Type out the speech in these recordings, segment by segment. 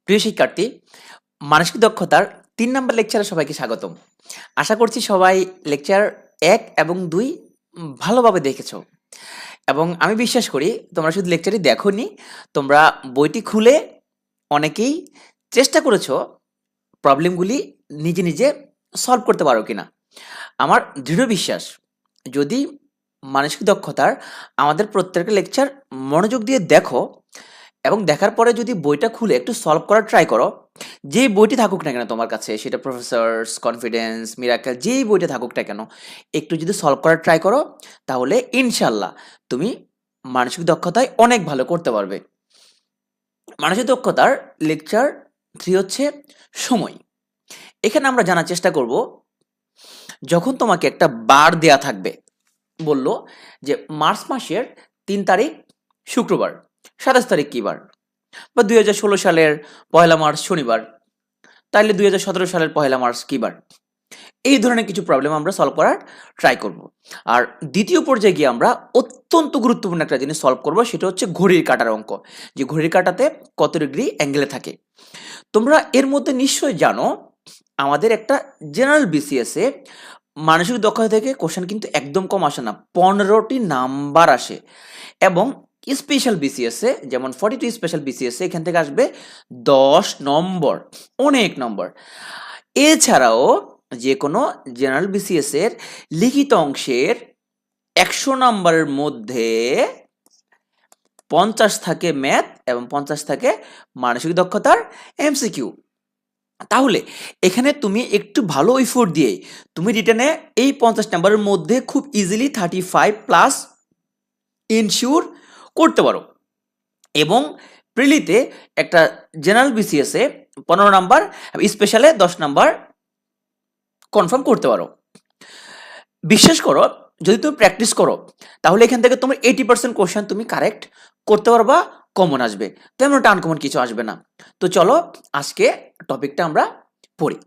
প্রিয় শিক্ষার্থী, মানসিক দক্ষতার ৩ নাম্বার লেকচারে সবাইকে স্বাগতম। আশা করছি সবাই লেকচার ১ এবং ২ ভালোভাবে দেখেছো এবং আমি বিশ্বাস করি তোমরা শুধু লেকচারই দেখোনি, তোমরা বইটি খুলে অনেকেই চেষ্টা করেছো প্রবলেমগুলি নিজে, নিজে সলভ করতে পারো কিনা। আমার দৃঢ় বিশ্বাস, যদি মানসিক দক্ষতার আমাদের প্রত্যেকটা লেকচার মনোযোগ দিয়ে দেখো এবং দেখার পরে যদি বইটা খুলে একটু সলভ করার ট্রাই করো, যেই বইটি থাকুক না কেন তোমার কাছে, সেটা প্রফেসরস, কনফিডেন্স, মিরাকেল, যেই বইটা থাকুক না কেন, একটু যদি সলভ করার ট্রাই করো, তাহলে ইনশাল্লাহ তুমি মানসিক দক্ষতায় অনেক ভালো করতে পারবে। মানসিক দক্ষতার লেকচার 3 হচ্ছে সময়। এখানে আমরা জানার চেষ্টা করব, যখন তোমাকে একটা বার দেয়া থাকবে, বলল যে মার্চ মাসের ৩ তারিখ শুক্রবার, ২৭ তারিখ কি বার, বা ২০১৬ সালের পহেলা মার্চ শনিবার, তাইলে ২০১৭ সালের পহেলা মার্চ কি বার। এই ধরনের কিছু প্রবলেম আমরা সলভ করার ট্রাই করব। আর দ্বিতীয় পর্যায়ে গিয়ে আমরা অত্যন্ত গুরুত্বপূর্ণ একটা জিনিস সলভ করব, সেটা হচ্ছে ঘড়ির কাঁটার অঙ্ক, যে ঘড়ির কাঁটাতে কত ডিগ্রি অ্যাঙ্গেলে থাকে। তোমরা এর মধ্যে নিশ্চয়ই জানো, আমাদের একটা জেনারেল বিসিএস এ মানসিক দক্ষতা থেকে কোশ্চেন কিন্তু একদম কম আসে না, 15টি নাম্বার আসে। এবং স্পেশাল বিসিএস এ, যেমন 42 স্পেশাল বিসিএস এ, এখান থেকে আসবে 10 নম্বর, অনেক নম্বর। এছাড়াও যে কোনো জেনারেল বিসিএস এর লিখিত অংশের 100 নম্বরের মধ্যে 50 থাকে ম্যাথ এবং 50 থাকে মানসিক দক্ষতার এমসিকিউ। তাহলে এখানে তুমি একটু ভালো এফোর্ট দিয়ে তুমি রিটেনে এই 50 নাম্বারের মধ্যে খুব ইজিলি 35 প্লাস ইনশিওর করতে পারো। এবং প্রিলিতে একটা জেনারেল বিসিএস এ 15 নাম্বার, স্পেশালে 10 নাম্বার কনফার্ম করতে পারো। বিশ্বাস করো, যদি তুমি প্র্যাকটিস করো, তাহলে এখান থেকে তোমার 80% কোশ্চেন তুমি কারেক্ট করতে পারবা, কমন আসবে, তেমন একটা আনকমন কিছু আসবে না। তো চলো আজকে টপিকটা আমরা পড়ি।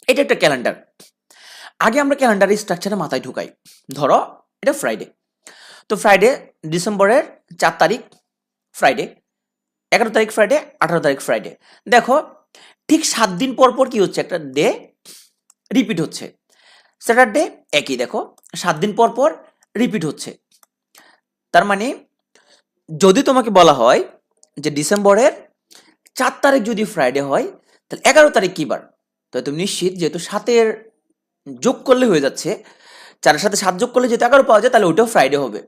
এটা একটা ক্যালেন্ডার। আগে আমরা ক্যালেন্ডারের স্ট্রাকচারে মাথায় ঢুকাই। ধরো এটা ফ্রাইডে, তো ফ্রাইডে ডিসেম্বরের 4 তারিখ ফ্রাইডে, 11 তারিখ ফ্রাইডে, 18 তারিখ ফ্রাইডে। দেখো ঠিক 7 দিন পর পর কি হচ্ছে, একটা ডে রিপিট হচ্ছে। স্যাটারডে একই, দেখো 7 দিন পর পর রিপিট হচ্ছে। তার মানে যদি তোমাকে বলা হয় যে ডিসেম্বরের 4 তারিখ যদি ফ্রাইডে হয়, তাহলে 11 তারিখ কি বার, তো তুমি নিশ্চিত, যেহেতু 7-এর যোগ করলে হয়ে যাচ্ছে, 4-এর সাথে 7 যোগ করলে যেহেতু 11 পাওয়া যায়, তাহলে ওইটাও ফ্রাইডে হবে।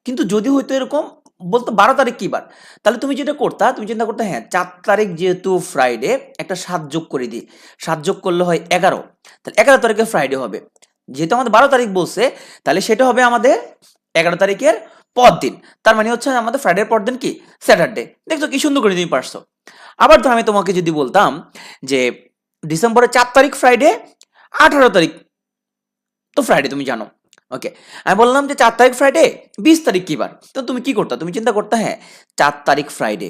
কিন্তু যদি হয়তো এরকম বলতো 12 তারিখ কি বার, তাহলে তুমি যেটা করতা, তুমি চিন্তা করতে, হ্যাঁ 4 তারিখ যেহেতু ফ্রাইডে, একটা 7 যোগ করে দিই, 7 যোগ করলে হয় 11, তাহলে 11 তারিখে ফ্রাইডে হবে। যেহেতু আমাদের 12 তারিখ বলছে, তাহলে সেটা হবে আমাদের 11 তারিখের পর দিন। তার মানে হচ্ছে আমাদের ফ্রাইডের পর দিন কি, স্যাটারডে। দেখছো কি সুন্দর করে তুমি পারছো। আবার ধর আমি তোমাকে যদি বলতাম যে ডিসেম্বরের 4 তারিখ ফ্রাইডে, 18 তারিখ তো ফ্রাইডে তুমি জানো, ওকে। আমি বললাম যে 4 তারিখ ফ্রাইডে, 20 তারিখ কি বার, তো তুমি কি করতা, তুমি চিন্তা করতে, হ্যাঁ 4 তারিখ ফ্রাইডে,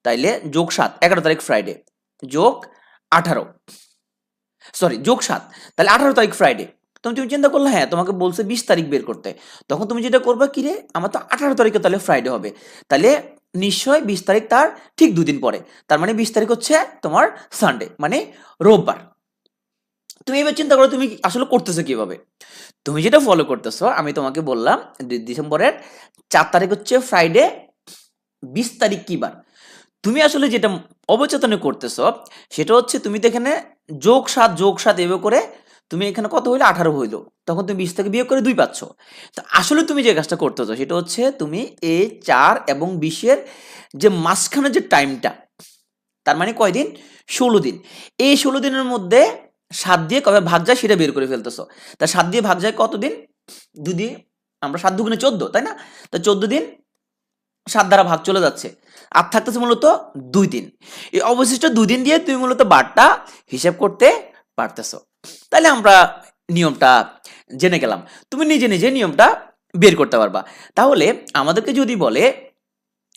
তাইলে যোগ 7, 11 তারিখ ফ্রাইডে, যোগ 18, সরি যোগ 7, তাহলে 18 তারিখ ফ্রাইডে। তুমি তুমি চিন্তা করলে, হ্যাঁ তোমাকে বলছে 20 তারিখ বের করতে, তখন তুমি যেটা করবে, কি রে আমার তো 18 তারিখে তাহলে ফ্রাইডে হবে, তাহলে নিশ্চয় 20 তারিখ তার ঠিক 2 দিন পরে, তার মানে 20 তারিখ হচ্ছে তোমার সানডে, মানে রোববার। তুমি এবার চিন্তা করো তুমি আসলে করতেছো কিভাবে। তুমি যেটা ফলো করতেছো, আমি তোমাকে বললাম ডিসেম্বরের 4 তারিখ হচ্ছে ফ্রাইডে, 20 তারিখ কি বার। তুমি আসলে যেটা অবচেতনে করতেছো, সেটা হচ্ছে তুমি তো এখানে যোগ 7 এভাবে করে তুমি এখানে কত হইলো, 18 হইলো, তখন তুমি 20 থেকে বিয়োগ করে 2 পাচ্ছ। তো আসলে তুমি যে কাজটা করতেছো, সেটা হচ্ছে তুমি এই 4 এবং 20-এর যে মাঝখানে যে টাইমটা, তার মানে কয়দিন, 16 দিন, এই 16 দিনের মধ্যে 7 দিয়ে কবে ভাগ যায় সেটা বের করে ফেলতেছো। তা 7 দিয়ে ভাগ যায় কতদিন, 2 দিয়ে, আমরা 7 দুগুণে 14, তাই না? তো 14 দিন 7 দ্বারা ভাগ চলে যাচ্ছে, আর থাকতেছে মূলত 2 দিন। এই অবশিষ্ট 2 দিন দিয়ে তুমি মূলত বারটা হিসাব করতে পারতেছো। তাহলে আমরা নিয়মটা জেনে গেলাম, তুমি নিজে নিজে নিয়মটা বের করতে পারবা। তাহলে আমাদেরকে যদি বলে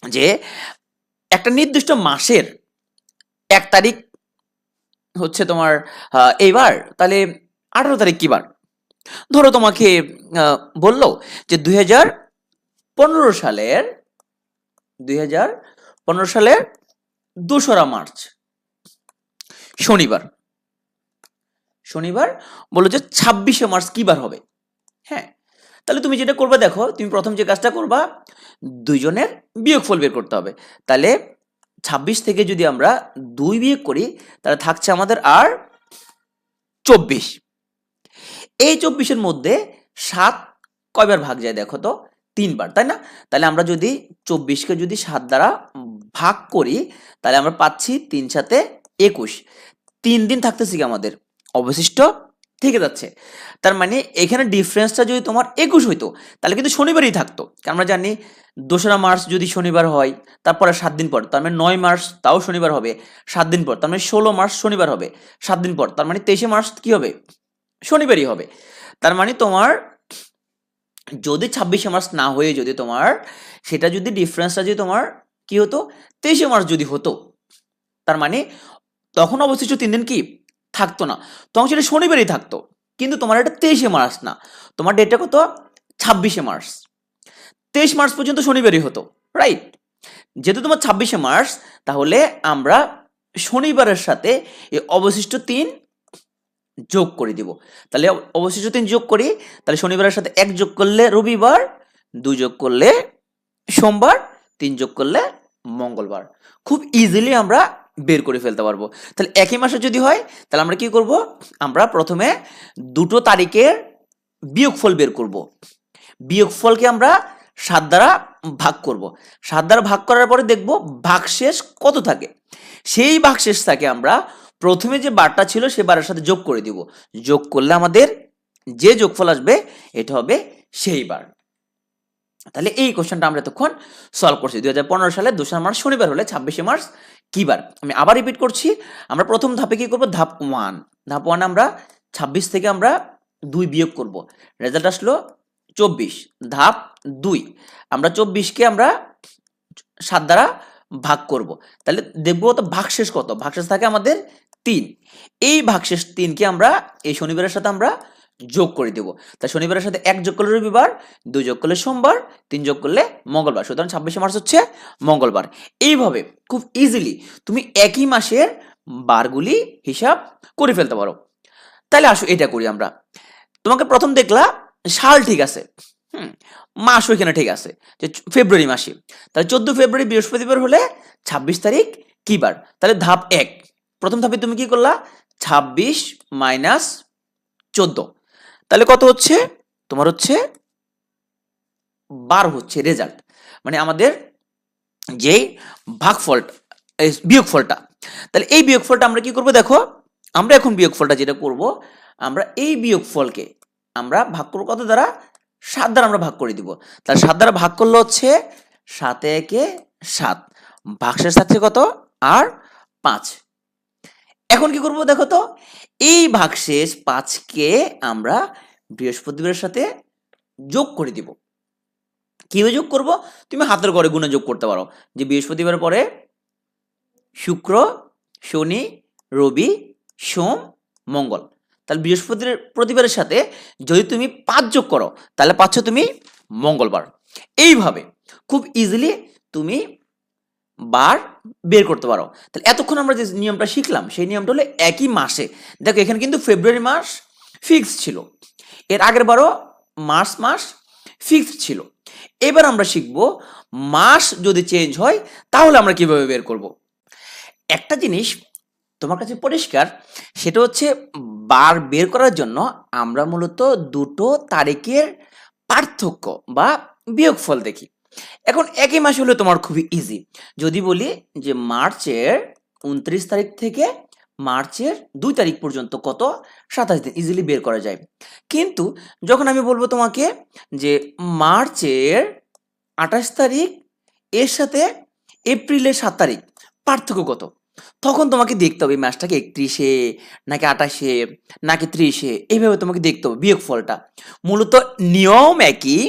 যে একটা নির্দিষ্ট মাসের 1 তারিখ হচ্ছে তোমার এইবার, তাহলে 18 তারিখ কি বার, ধরো তোমাকে বললো যে 2015 সালের 2015 সালের 2রা মার্চ শনিবার। শনিবার বলো যে 26শে মার্চ কি বার হবে? হ্যাঁ, তাহলে তুমি যেটা করবে দেখো, তুমি প্রথম যে কাজটা করবা, দুইজনের বিয়োগফল বের করতে হবে। তাহলে 26 থেকে যদি আমরা 2 বিয়োগ করি, তাহলে থাকছে আমাদের আর 24। এই 24-এর মধ্যে 7 কয়বার ভাগ যায় দেখো তো? 3 বার, তাই না? তাহলে আমরা যদি 24কে যদি 7 দ্বারা ভাগ করি, তাহলে আমরা পাচ্ছি 3 7 21। 3 দিন থাকতেছে কি আমাদের? অবশিষ্ট থেকে যাচ্ছে। তার মানে এখানে ডিফারেন্সটা যদি তোমার 21 হইতো, তাহলে কিন্তু শনিবারই থাকতো। কারণ আমরা জানি 2রা মার্চ যদি শনিবার হয়, তারপরে 7 দিন পর, তার মানে 9 মার্চ তাও শনিবার হবে 7 দিন পর, তার মানে 16 মার্চ শনিবার হবে 7 দিন পর, তার মানে 23শে মার্চ কি হবে? শনিবারই হবে। তার মানে তোমার যদি 26শে মার্চ না হয়ে যদি তোমার সেটা যদি ডিফারেন্সটা যদি তোমার কি হতো? 23শে মার্চ যদি হতো, তার মানে তখন অবশিষ্ট 3 দিন কি থাকতো না, তখন সেটা শনিবারই থাকতো। কিন্তু তোমার এটা 23শে মার্চ না, তোমার ডেটটা কত? 26শে মার্চ। 23 মার্চ পর্যন্ত শনিবারই হতো, রাইট? যেহেতু তোমার 26শে মার্চ, তাহলে আমরা শনিবারের সাথে এই অবশিষ্ট 3 যোগ করে দিব। তাহলে অবশিষ্ট 3 যোগ করি, তাহলে শনিবারের সাথে 1 যোগ করলে রবিবার, 2 যোগ করলে সোমবার, 3 যোগ করলে মঙ্গলবার। খুব ইজিলি আমরা বের করে ফেলতে পারবো। তাহলে একই মাসে যদি হয়, তাহলে আমরা কি করব? আমরা প্রথমে দুটো তারিখের বিয়োগফল বের করব। বিয়োগফলকে আমরা 7 দ্বারা ভাগ করব। 7 দ্বারা ভাগ করার পরে দেখব ভাগশেষ কত থাকে। সেই ভাগশেষটাকে আমরা প্রথমে যে বারটা ছিল সে বারের সাথে যোগ করে দিব। যোগ করলে আমাদের যে যোগফল আসবে এটা হবে সেই বার। তাহলে এই কোশ্চেনটা আমরা এতক্ষণ সলভ করছি। 2015 সালে 2রা মার্চ শনিবার হলে 26শে মার্চ কি বার? আমি আবার রিপিট করছি। আমরা প্রথম ধাপে কি করব? ধাপ 1। ধাপ 1 আমরা 26 থেকে আমরা 2 বিয়োগ করব। রেজাল্ট আসলো 24। ধাপ 2 আমরা 24কে আমরা 7 দ্বারা ভাগ করব। তাহলে দেখব তো ভাগশেষ কত? ভাগশেষ থাকে আমাদের 3। এই ভাগশেষ 3কে আমরা এই শনিবারের সাথে আমরা যোগ করে দেব। তাই শনিবারের সাথে 1 যোগ করলে রবিবার, 2 যোগ করলে সোমবার, 3 যোগ করলে মঙ্গলবার। সুতরাং 26শে মার্চ হচ্ছে মঙ্গলবার। এইভাবে খুব ইজিলি তুমি একই মাসের বারগুলি হিসাব করে ফেলতে পারো। তাহলে আসো এটা করি আমরা। তোমাকে প্রথম দেখলা সাল ঠিক আছে, মাসও এখানে ঠিক আছে, যে ফেব্রুয়ারি মাসে। তাহলে 14 ফেব্রুয়ারি বৃহস্পতিবার হলে 26 তারিখ কি বার? তাহলে ধাপ 1, প্রথম ধাপে তুমি কি করলা? 26 মাইনাস 14, তাহলে কত হচ্ছে? তোমার হচ্ছে 12 হচ্ছে রেজাল্ট। মানে আমাদের যেই ভাগফলটা, বিয়োগফলটা। তাহলে এই বিয়োগফলটা আমরা কি করব? দেখো, আমরা এখন বিয়োগফলটা যেটা করব, আমরা এই বিয়োগফলকে আমরা ভাগ করব কত দ্বারা? 7 দ্বারা আমরা ভাগ করে দিব। তাহলে 7 দ্বারা ভাগ করলে হচ্ছে 7 একে 7, ভাগশেষ থাকছে কত? আর 5। এখন কি করব দেখো তো, এই ভাগশেষ 5কে আমরা বৃহস্পতিবারের সাথে যোগ করে দিব। কিভাবে যোগ করব? তুমি হাতের ঘরে গুণে যোগ করতে পারো, যে বৃহস্পতিবারের পরে শুক্র, শনি, রবি, সোম, মঙ্গল। তাহলে বৃহস্পতিবারের সাথে যদি তুমি 5 যোগ করো, তাহলে পাচ্ছ তুমি মঙ্গলবার। এইভাবে খুব ইজিলি তুমি বার বের করতে পারো। তাহলে এতক্ষণ আমরা যে নিয়মটা শিখলাম, সেই নিয়মটা হলো একই মাসে। দেখো এখানে কিন্তু ফেব্রুয়ারি মাস ফিক্স ছিল, এর আগের বারও মার্চ মাস ফিক্স ছিল। এবার আমরা শিখব মাস যদি চেঞ্জ হয় তাহলে আমরা কিভাবে বের করব। একটা জিনিস তোমার কাছে পরিষ্কার, সেটা হচ্ছে বার বের করার জন্য আমরা মূলত দুটো তারিখের পার্থক্য বা বিয়োগফল দেখি। এখন একই মাস হলে তোমার খুবই ইজি। যদি বলি যে মার্চের 29 তারিখ থেকে মার্চের 2 তারিখ পর্যন্ত কত? 27 দিন, ইজিলি বের করা যায়। কিন্তু যখন আমি বলবো তোমাকে যে মার্চের 28 তারিখ এর সাথে এপ্রিলের 7 তারিখ পার্থক্য কত, তখন তোমাকে দেখতে হবে মাসটাকে 31-এ নাকি 28-এ নাকি 30-এ, এইভাবে তোমাকে দেখতে হবে বিয়োগফলটা। মূলত নিয়ম একই,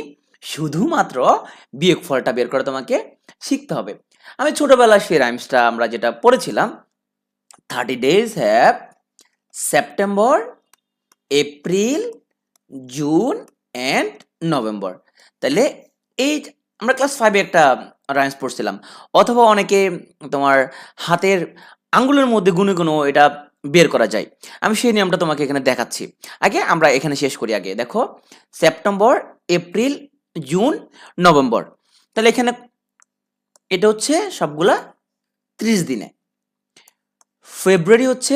শুধুমাত্র বিয়োগফলটা বের করে তোমাকে শিখতে হবে। আমি ছোটবেলায় সেই রাইমসটা আমরা যেটা পড়েছিলাম, 30 days have September, April, June and November. তাহলে এই আমরা ক্লাস 5-এ একটা রাইমস পড়ছিলাম, অথবা অনেকে তোমার হাতের আঙ্গুলের মধ্যে গুনে গুনেও এটা বের করা যায়। আমি সেই নিয়মটা তোমাকে এখানে দেখাচ্ছি। আগে আমরা এখানে শেষ করি। আগে দেখো, সেপ্টেম্বর, এপ্রিল, জুন, নভেম্বর। তাহলে এখানে এটা হচ্ছে সবগুলা 30 দিনে। ফেব্রুয়ারি হচ্ছে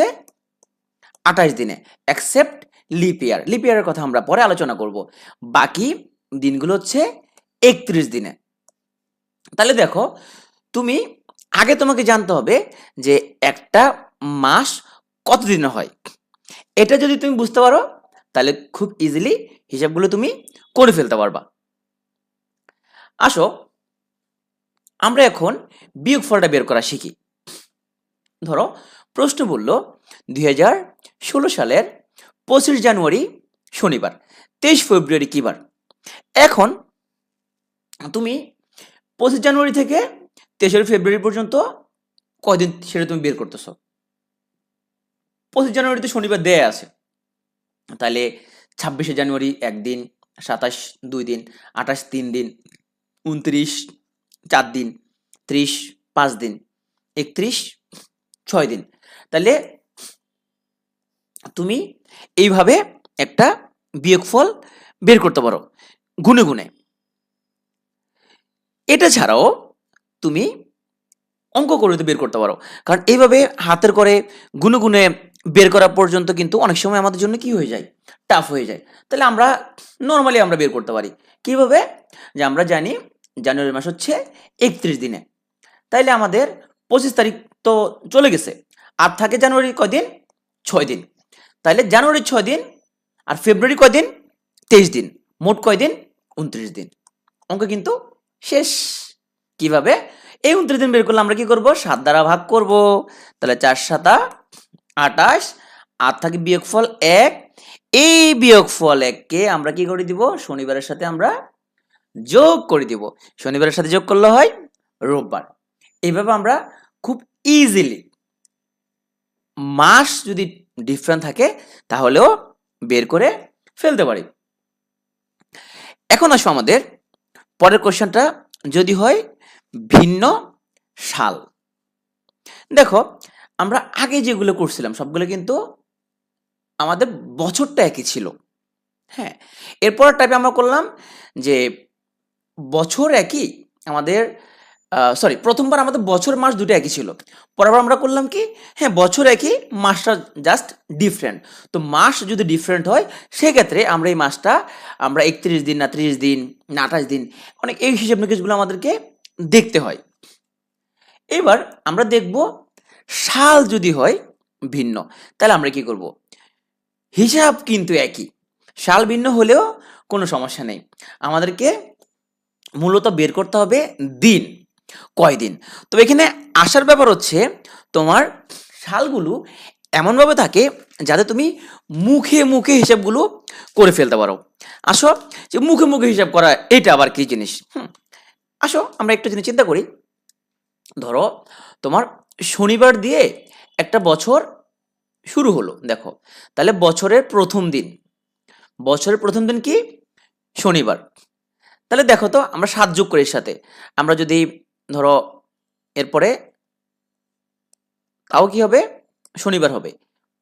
28 দিনে, এক্সেপ্ট লিপ ইয়ার। লিপ ইয়ারের কথা আমরা পরে আলোচনা করব। বাকি দিনগুলো হচ্ছে 31 দিনে। তাহলে দেখো, তুমি আগে তোমাকে জানতে হবে যে একটা মাস কত দিনে হয়। এটা যদি তুমি বুঝতে পারো তাহলে খুব ইজিলি হিসাবগুলো তুমি করে ফেলতে পারবা। আসো আমরা এখন বিয়োগফলটা বের করা শিখি। ধরো প্রশ্ন বলল 2016 সালের 25 জানুয়ারি শনিবার, 23 ফেব্রুয়ারি কি বার। এখন তুমি 25 জানুয়ারি থেকে 23 ফেব্রুয়ারি পর্যন্ত কয়দিন সেটা তুমি বের করতেছো। 25 জানুয়ারিতে শনিবার দেয়া আছে, তাহলে 26 জানুয়ারি একদিন, 27 2 দিন, 28 3 দিন, 29 4 দিন, 30 5 দিন, 31 6 দিন। তাহলে তুমি এইভাবে একটা বিয়োগফল বের করতে পারো গুনে গুনে। এটা ছাড়াও তুমি অঙ্ক করে বের করতে পারো, কারণ এইভাবে হাতের করে গুনে গুনে বের করা পর্যন্ত কিন্তু অনেক সময় আমাদের জন্য কি হয়ে যায়, টাফ হয়ে যায়। তাহলে আমরা নর্মালি আমরা বের করতে পারি কিভাবে, যে আমরা জানি জানুয়ারি মাস হচ্ছে 31 দিনে, তাইলে আমাদের 25 তারিখ তো চলে গেছে, আর থাকে জানুয়ারি কয়দিন, 6 দিন। তাহলে জানুয়ারি 6 দিন আর ফেব্রুয়ারি কয়দিন, 23 দিন, মোট কয়দিন, 29 দিন। অঙ্ক কিন্তু শেষ। কিভাবে, এই 29 দিন বের করলে আমরা কি করব, 7 দ্বারা ভাগ করব, তাহলে 4 7 28, আর থাকে বিয়োগফল 1। এই বিয়োগফল 1 কে আমরা কি করে দিব, শনিবারের সাথে আমরা যোগ করে দিব। শনিবারের সাথে যোগ করলে হয় রোববার। এইভাবে আমরা খুব ইজিলি মাস যদি ডিফারেন্ট থাকে তাহলেও বের করে ফেলতে পারি। এখন আসো আমাদের পরের কোশ্চেনটা, যদি হয় ভিন্ন সাল। দেখো আমরা আগে যেগুলো করছিলাম সবগুলো কিন্তু আমাদের বছরটা একই ছিল। হ্যাঁ, এরপর টাইপে আমরা করলাম যে বছর একই আমাদের, সরি, প্রথমবার আমাদের বছর মাস দুটো একই ছিল। পরেরবার আমরা করলাম কি, হ্যাঁ বছর একই, মাসটা জাস্ট ডিফারেন্ট। তো মাস যদি ডিফারেন্ট হয় সেক্ষেত্রে আমরা এই মাসটা আমরা 31 দিন না 30 দিন না 28 দিন, অনেক এই হিসাব নিকেশগুলো আমাদেরকে দেখতে হয়। এবার আমরা দেখব সাল যদি হয় ভিন্ন, তাহলে আমরা কি করব, হিসাব কিন্তু একই, সাল ভিন্ন হলেও কোনো সমস্যা নেই, আমাদেরকে মূলত বের করতে হবে দিন, কয়দিন। তো এখানে আসার ব্যাপার হচ্ছে তোমার সালগুলো এমনভাবে থাকে যাতে তুমি মুখে মুখে হিসাবগুলো করে ফেলতে পারো। আসো, যে মুখে মুখে হিসাব করা এটা আবার কি জিনিস। আসো আমরা একটু জিনিস চিন্তা করি। ধরো তোমার শনিবার দিয়ে একটা বছর শুরু হলো, দেখো তাহলে বছরের প্রথম দিন কি, শনিবার। তাহলে দেখো তো আমরা 7 যোগ করি এর সাথে, আমরা যদি ধরো এরপরে তাও কি হবে, শনিবার হবে।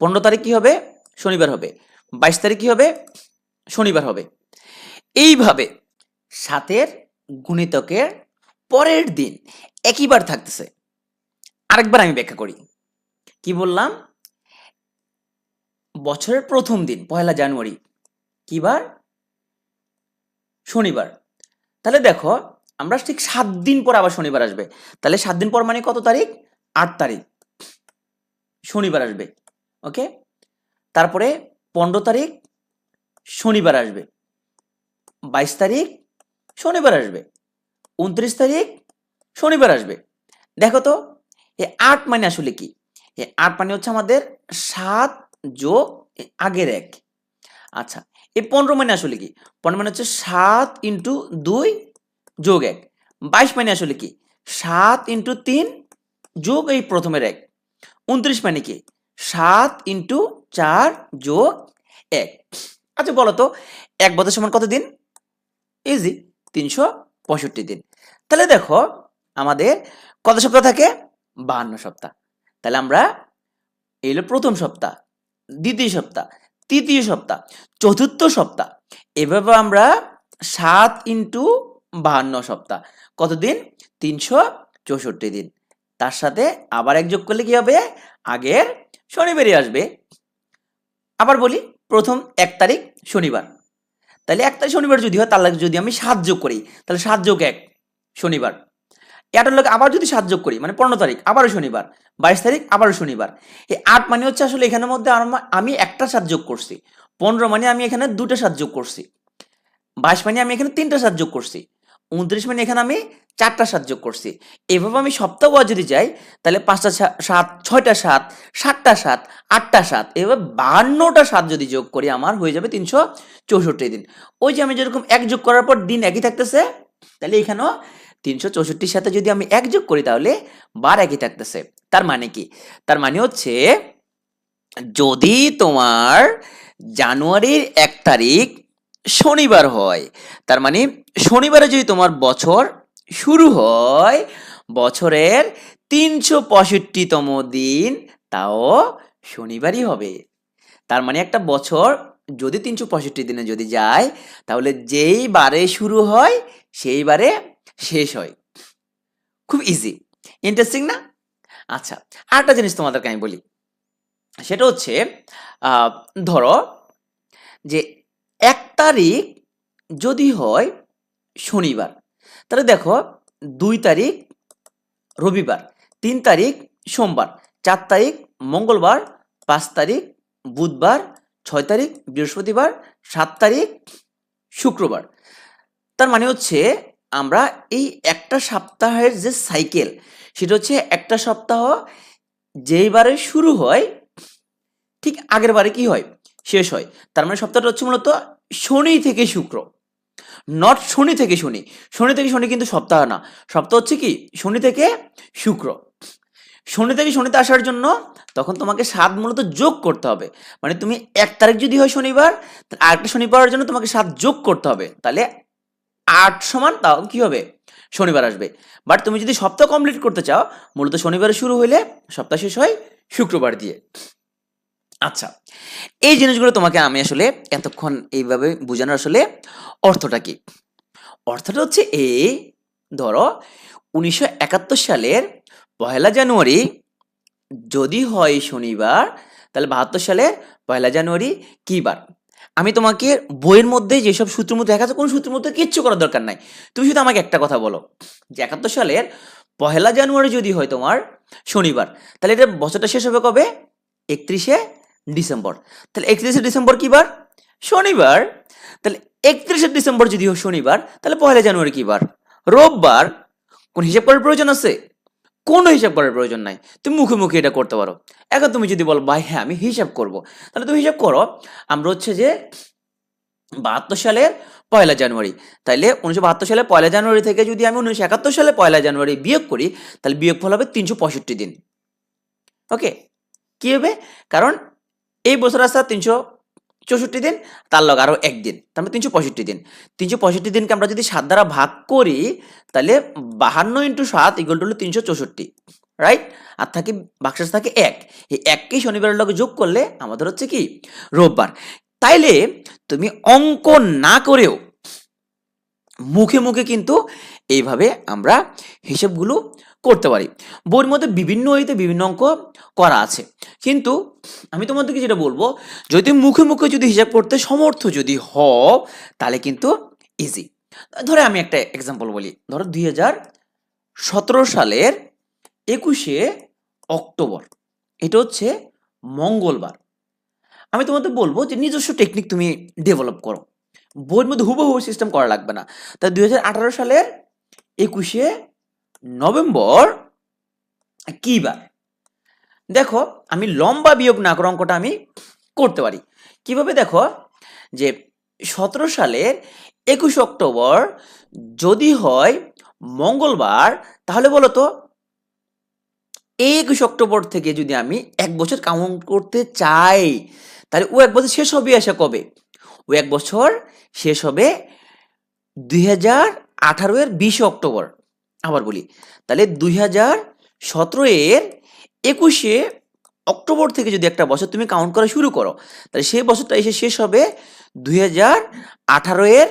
15 তারিখ কি হবে, শনিবার হবে। 22 তারিখ কি হবে, শনিবার হবে। এইভাবে 7-এর গুণিতকের পরের দিন একইবার থাকতেছে। আরেকবার আমি ব্যাখ্যা করি, কি বললাম, বছরের প্রথম দিন 1 জানুয়ারি কি বার, শনিবার। তাহলে দেখো আমরা ঠিক 7 দিন পর আবার শনিবার আসবে, তাহলে 7 দিন পর মানে কত তারিখ, 8 তারিখ শনিবার আসবে। ওকে, তারপরে 15 তারিখ শনিবার আসবে, 22 তারিখ শনিবার আসবে, 29 তারিখ শনিবার আসবে। দেখো তো এই 8 মানে আসলে কি, এই 8 মানে হচ্ছে আমাদের 7 যোগ আগের 1। আচ্ছা, এই 15 মানে আসলে কি, 15 মানে হচ্ছে 7 ইন্টু 2 যোগ 1। 22 মানে আসলে কি, 7 ইন্টু 3 যোগ এই প্রথমের 1। 29 মানে কি, 7 ইন্টু 4 যোগ 1। আচ্ছা বলো তো 1 বছর সমান কত দিন, ইজি, 365 দিন। তাহলে দেখো আমাদের কত সপ্তাহ থাকে? 52 সপ্তাহ। তাহলে আমরা এই হলো প্রথম সপ্তাহ, দ্বিতীয় সপ্তাহ, তৃতীয় সপ্তাহ, চতুর্থ সপ্তাহ। এভাবে আমরা 7 ইন্টু 52 সপ্তাহ, কতদিন? 364 দিন। তার সাথে আবার এক যোগ করলে কি হবে? আগের শনিবারই আসবে। আবার বলি, প্রথম 1 তারিখ শনিবার, তাহলে 1 তারিখ শনিবার যদি হয়, তাহলে যদি আমি 7 যোগ করি, তাহলে 7 যোগ 1 শনিবার। এটার লোক আবার যদি 7 যোগ করি, মানে 15 তারিখ আবারও শনিবার, 22 তারিখ আবারও শনিবার। এই 8 মানে হচ্ছে আসলে এখানের মধ্যে আমি একটা 7 যোগ করছি, 15 মানে আমি এখানে 2টা 7 যোগ করছি, 22 মানে আমি এখানে 3টা 7 যোগ করছি, 29 মানে এখানে আমি 4টা 7 যোগ করছি। এভাবে আমি সপ্তাহ যদি যাই, তাহলে 5টা 7, 6টা 7, 7টা 7, 8টা 7, এভাবে 52টা 7 যদি যোগ করি, আমার হয়ে যাবে 364 দিন। ওই যে আমি যেরকম 1 যোগ করার পর দিন একই থাকতেছে, তাহলে এখানেও 364-র সাথে যদি আমি 1 যোগ করি, তাহলে বার একই থাকতেছে। তার মানে কি? তার মানে হচ্ছে, যদি তোমার জানুয়ারির 1 তারিখ শনিবার হয়, তার মানে শনিবারে যদি তোমার বছর শুরু হয়, বছরের 365তম দিন তাও শনিবারই হবে। তার মানে একটা বছর যদি 365 দিনে যদি যায়, তাহলে যেই বারে শুরু হয় সেই বারে শেষ হয়। খুব ইজি, ইন্টারেস্টিং না? আচ্ছা, আরেকটা জিনিস তোমাদেরকে আমি বলি, সেটা হচ্ছে ধরো যে 1 তারিখ যদি হয় শনিবার, তাহলে দেখো 2 তারিখ রবিবার, 3 তারিখ সোমবার, 4 তারিখ মঙ্গলবার, 5 তারিখ বুধবার, 6 তারিখ বৃহস্পতিবার, 7 তারিখ শুক্রবার। তার মানে হচ্ছে, আমরা এই একটা সপ্তাহের যে সাইকেল, সেটা হচ্ছে একটা সপ্তাহ যেই বারে শুরু হয়, ঠিক আগের বারে কি হয়? শেষ হয়। তার মানে সপ্তাহটা হচ্ছে মূলত শনি থেকে শুক্র, নট শনি থেকে শনি। শনি থেকে শনি কিন্তু সপ্তাহ না, সপ্তাহ হচ্ছে কি শনি থেকে শুক্র। শনি থেকে শনিতে আসার জন্য তখন তোমাকে 7 মূলত যোগ করতে হবে। মানে তুমি 1 তারিখ যদি হয় শনিবার, তাহলে আরেকটা শনিবারের জন্য তোমাকে 7 যোগ করতে হবে, তাহলে 8 সমান তাও কি হবে? শনিবার আসবে। বাট তুমি যদি সপ্তাহ কমপ্লিট করতে চাও, মূলত শনিবারে শুরু হইলে সপ্তাহ শেষ হয় শুক্রবার দিয়ে। আচ্ছা, এই জিনিসগুলো তোমাকে আমি আসলে এতক্ষণ এইভাবে বোঝানোর আসলে অর্থটা কি? অর্থটা হচ্ছে এই, ধরো 1971 সালের 1 জানুয়ারি যদি হয় শনিবার, তাহলে 72 সালের 1 জানুয়ারি কি বার? আমি তোমাকে বইয়ের মধ্যে যেসব সূত্রের মধ্যে দেখা আছে, কোনো সূত্রের মধ্যে কিচ্ছু করার দরকার নাই। তুমি শুধু আমাকে একটা কথা বলো যে 71 সালের 1 জানুয়ারি যদি হয় তোমার শনিবার, তাহলে এটা বছরটা শেষ হবে কবে? 31শে ডিসেম্বর। তাহলে 31শে ডিসেম্বর কি বার? শনিবার। তাহলে 31শে ডিসেম্বর যদি হয় শনিবার, তাহলে 1 জানুয়ারি কি বার? রোববার। কোন হিসাব করার প্রয়োজন আছে? কোনো হিসাব করার প্রয়োজন নাই, তুমি মুখে মুখে এটা করতে পারো। এখন তুমি যদি বলো ভাই হ্যাঁ আমি হিসাব করব, তাহলে তুমি হিসাব করো। আমরা হচ্ছে যে 72 সালের 1 জানুয়ারি, তাইলে 1972 সালের 1 জানুয়ারি থেকে যদি আমি 1971 সালের 1 জানুয়ারি বিয়োগ করি, তাহলে বিয়োগফল হবে 365 দিন। ওকে, কি হবে? কারণ এই বছর আসছে 364 দিন, তার লগ আরো একদিন, তার মানে 365 দিন। 365 দিনকে আমরা যদি 7 দ্বারা ভাগ করি, তাহলে 52 ইন্টু 7 ইকুয়াল টু 364, রাইট? আর থাকে বাক্সাস থাকে 1, এই 1কে শনিবারের লগে যোগ করলে আমাদের হচ্ছে কি রোববার। তাইলে তুমি অঙ্ক না করেও মুখে মুখে কিন্তু এইভাবে আমরা হিসেবগুলো করতে পারি। বইয়ের মধ্যে বিভিন্ন ওয়েতে বিভিন্ন অঙ্ক করা আছে, কিন্তু আমি তোমাদেরকে যেটা বলবো, যদি মুখে মুখে যদি হিসাব করতে সমর্থ যদি হও, তাহলে কিন্তু ইজি। ধরো আমি একটা এক্সাম্পল বলি, ধরো 2017 সালের 21শে অক্টোবর, এটা হচ্ছে মঙ্গলবার। আমি তোমাদের বলবো যে নিজস্ব টেকনিক তুমি ডেভেলপ করো, বইয়ের মধ্যে হুবহু সিস্টেম করা লাগবে না। তাই 2018 সালের 21শে নভেম্বর কি বার? দেখো, আমি লম্বা বিয়োগ না করে অঙ্কটা আমি করতে পারি কিভাবে? দেখো যে 17 সালের 21 অক্টোবর যদি হয় মঙ্গলবার, তাহলে বলো তো এই 21 অক্টোবর থেকে যদি আমি 1 বছর কাউন্ট করতে চাই, তাহলে ও 1 বছর শেষ হবে আসে কবে? ও 1 বছর শেষ হবে 2018 এর 20 অক্টোবর। আবার বলি, তাহলে 2017 এর 21শে অক্টোবর থেকে যদি একটা বছর তুমি কাউন্ট করা শুরু করো, তাহলে সেই বছরটা এসে শেষ হবে 2018 এর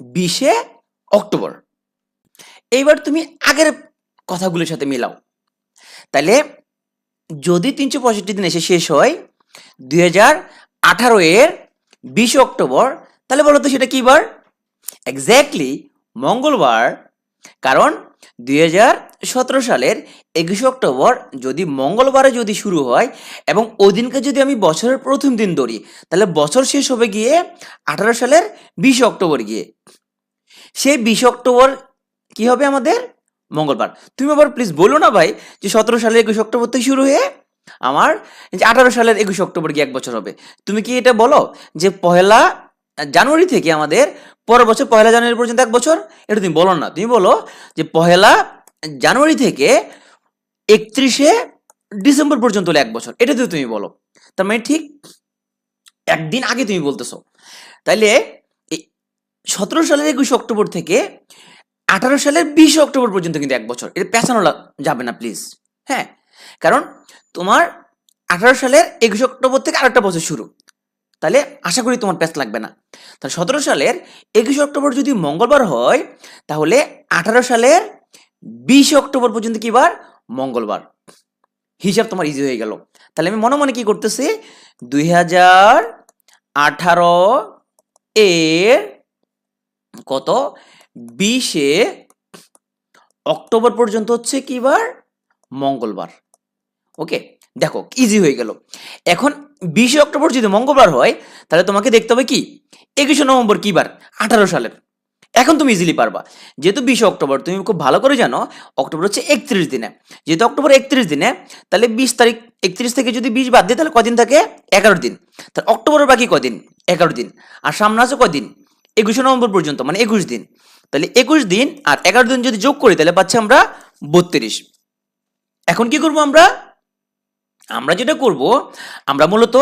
20শে অক্টোবর। এইবার তুমি আগের কথাগুলোর সাথে মিলাও, তাহলে যদি 365 দিন এসে শেষ হয় 2018 এর 20 অক্টোবর, তাহলে বলো তো সেটা কি বার? এক্স্যাক্টলি মঙ্গলবার। কারণ 2017 সালের 21 অক্টোবর যদি মঙ্গলবারে যদি শুরু হয় এবং ওই দিনকে যদি আমি বছরের প্রথম দিন ধরি, তাহলে বছর শেষ হবে গিয়ে 18 সালের 20 অক্টোবর গিয়ে। সেই 20 অক্টোবর কি হবে আমাদের? মঙ্গলবার। তুমি আবার প্লিজ বলো না ভাই যে 17 সালের 21 অক্টোবর থেকে শুরু হয়ে আমার যে 18 সালের 21 অক্টোবর গিয়ে 1 বছর হবে। তুমি কি এটা বলো যে পহেলা জানুয়ারি থেকে আমাদের পরের বছর পহেলা জানুয়ারি পর্যন্ত 1 বছর? এটা তুমি বলো না। তুমি বলো যে পহেলা জানুয়ারি থেকে 31শে ডিসেম্বর পর্যন্ত হলো 1 বছর। এটা তো তুমি বলো। তার মানে ঠিক একদিন আগে তুমি বলতেছো। তাইলে 17 সালের 21 অক্টোবর থেকে 18 সালের 20 অক্টোবর পর্যন্ত কিন্তু 1 বছর। এটা পেছানো যাবে না প্লিজ। হ্যাঁ, কারণ তোমার 18 সালের 21 অক্টোবর থেকে আরেকটা বছর শুরু। তাহলে আশা করি তোমার প্যাচ লাগবে না। তাহলে 17 সালের 21 অক্টোবর যদি মঙ্গলবার হয়, তাহলে 18 সালের 20 অক্টোবর পর্যন্ত কি বার? মঙ্গলবার। হিসাব তোমার ইজি হয়ে গেল। তাহলে আমি মনে মনে কি করতেছি, 2018 এর কত 20শে অক্টোবর পর্যন্ত হচ্ছে কি বার? মঙ্গলবার। ওকে, দেখো ইজি হয়ে গেল। এখন 20শে অক্টোবর যদি মঙ্গলবার হয়, তাহলে তোমাকে দেখতে হবে কি 21শে নভেম্বর কি বার? 18 সালের। এখন তুমি ইজিলি পারবা, যেহেতু 20 অক্টোবর তুমি খুব ভালো করে জানো অক্টোবর হচ্ছে 31 দিনে। যেহেতু অক্টোবর 31 দিনে, তাহলে 20 তারিখ 31 থেকে যদি 20 বাদ দিই তাহলে কদিন থাকে? 11 দিন। তাহলে অক্টোবরের বাকি কদিন? 11 দিন। আর সামনে আছে কদিন? 21শে নভেম্বর পর্যন্ত, মানে 21 দিন। তাহলে 21 দিন আর 11 দিন যদি যোগ করি তাহলে পাচ্ছি আমরা 32। এখন কি করব আমরা? আমরা যেটা করব, আমরা মূলত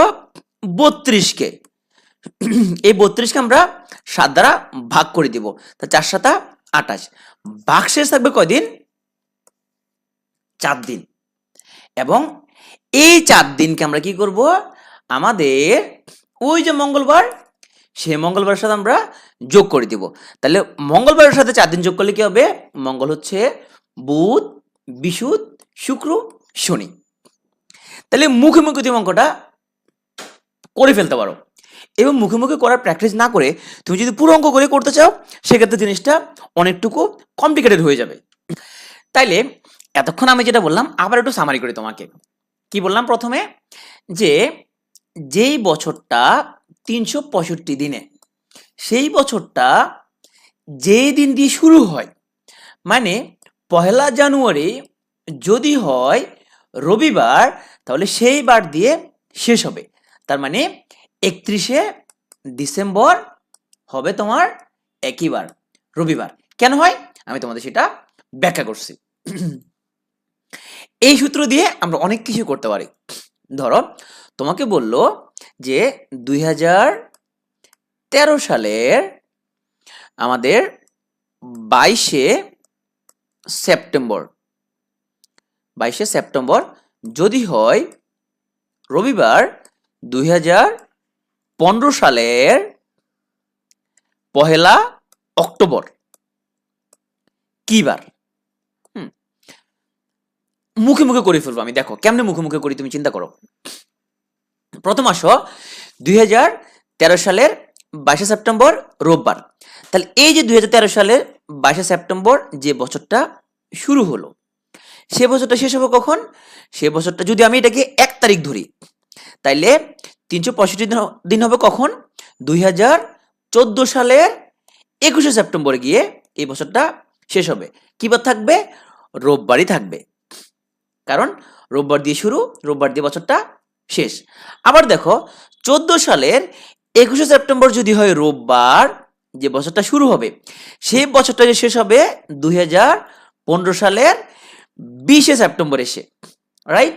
32কে এই 32কে আমরা 7 দ্বারা ভাগ করে দিব। তা 4 7 28। ভাগশেষ থাকবে কয়দিন? 4 দিন। এবং এই 4 দিনকে আমরা কি করব? আমাদের ওই যে মঙ্গলবার, সেই মঙ্গলবারের সাথে আমরা যোগ করে দিব। তাহলে মঙ্গলবারের সাথে 4 দিন যোগ করলে কি হবে? মঙ্গল হচ্ছে বুধ, বৃহস্পতি, শুক্র, শনি। তাহলে মুখে মুখে তুমি অঙ্কটা করে ফেলতে পারো। এবং মুখে মুখে করার প্র্যাকটিস না করে তুমি যদি পুরো অঙ্ক করে করতে চাও, সেক্ষেত্রে জিনিসটা অনেকটুকু কমপ্লিকেটেড হয়ে যাবে। তাইলে এতক্ষণ আমি যেটা বললাম আবার একটু সামারি করি তোমাকে। কি বললাম প্রথমে? যে যেই বছরটা 365 দিনে, সেই বছরটা যেই দিন দিয়ে শুরু হয়, মানে পহেলা জানুয়ারি যদি হয় রবিবার, তাহলে সেই বার দিয়ে শেষ হবে। তার মানে 31শে ডিসেম্বর হবে তোমার একই বার, রবিবার। কেন হয় আমি তোমাদের সেটা ব্যাখ্যা করছি। এই সূত্র দিয়ে আমরা অনেক কিছু করতে পারি। ধরো তোমাকে বলল যে 2013 সালের আমাদের 22শে সেপ্টেম্বর যদি হয় রবিবার, 2015 সালের পহেলা অক্টোবর কি বার? মুখে মুখে করে ফেলবো আমি। দেখো কেমনে মুখে মুখে করি, তুমি চিন্তা করো। প্রথম আসো 2013 সালের 22শে সেপ্টেম্বর রোববার। তাহলে এই যে 2013 সালের 22শে সেপ্টেম্বর যে বছরটা শুরু হলো, সে বছরটা শেষ হবে কখন? সে বছরটা যদি আমি এটাকে 1 তারিখ ধরি, তাইলে 365 দিন হবে কখন? 2014 সালের 21শে সেপ্টেম্বরে গিয়ে এই বছরটা শেষ হবে। কি বার থাকবে? রোববারই থাকবে। কারণ রোববার দিয়ে শুরু, রোববার দিয়ে বছরটা শেষ। আবার দেখো 14 সালের 21শে সেপ্টেম্বর যদি হয় রোববার, যে বছরটা শুরু হবে, সেই বছরটা যে শেষ হবে 2015 সালের 20শে সেপ্টেম্বর এসে, রাইট?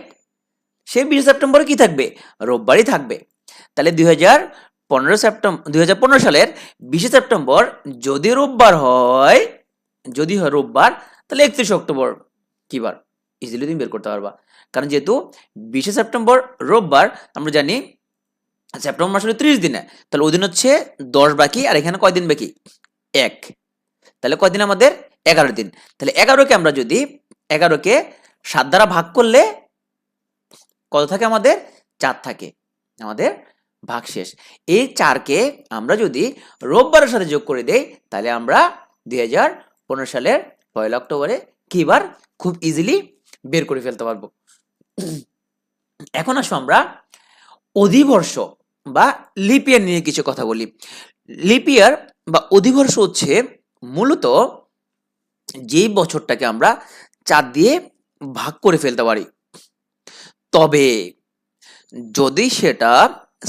সেই 20শে সেপ্টেম্বরে কি থাকবে? রোববারই থাকবে। তাহলে 2015 সালের 20শে সেপ্টেম্বর যদি রোববার হয়, রোববার, তাহলে 31 অক্টোবর কি বার? ইজিলি তুমি বের করতে পারবা, কারণ যেহেতু 20 সেপ্টেম্বর রোববার, আমরা জানি সেপ্টেম্বর মাস হলো 30 দিনে, তাহলে ওই দিন হচ্ছে 10 বাকি, আর এখানে কয় দিন বাকি? 1। তাহলে কয় দিন আমাদের? 11 দিন। তাহলে 11কে আমরা যদি 11কে 7 দ্বারা ভাগ করলে কত থাকে আমাদের? 4 থাকে, আমাদের ভাগ শেষ। এই 4কে আমরা যদি রোববারের সাথে যোগ করে দেই, তাহলে আমরা 2015 সালের 1 অক্টোবরে কি বার খুব ইজিলি বের করে ফেলতে পারবো। এখন আসো আমরা অধিবর্ষ বা লিপ ইয়ার নিয়ে কিছু কথা বলি। লিপ ইয়ার বা অধিবর্ষ হচ্ছে মূলত যেই বছরটাকে আমরা 4 দিয়ে ভাগ করে ফেলতে পারি, তবে যদি সেটা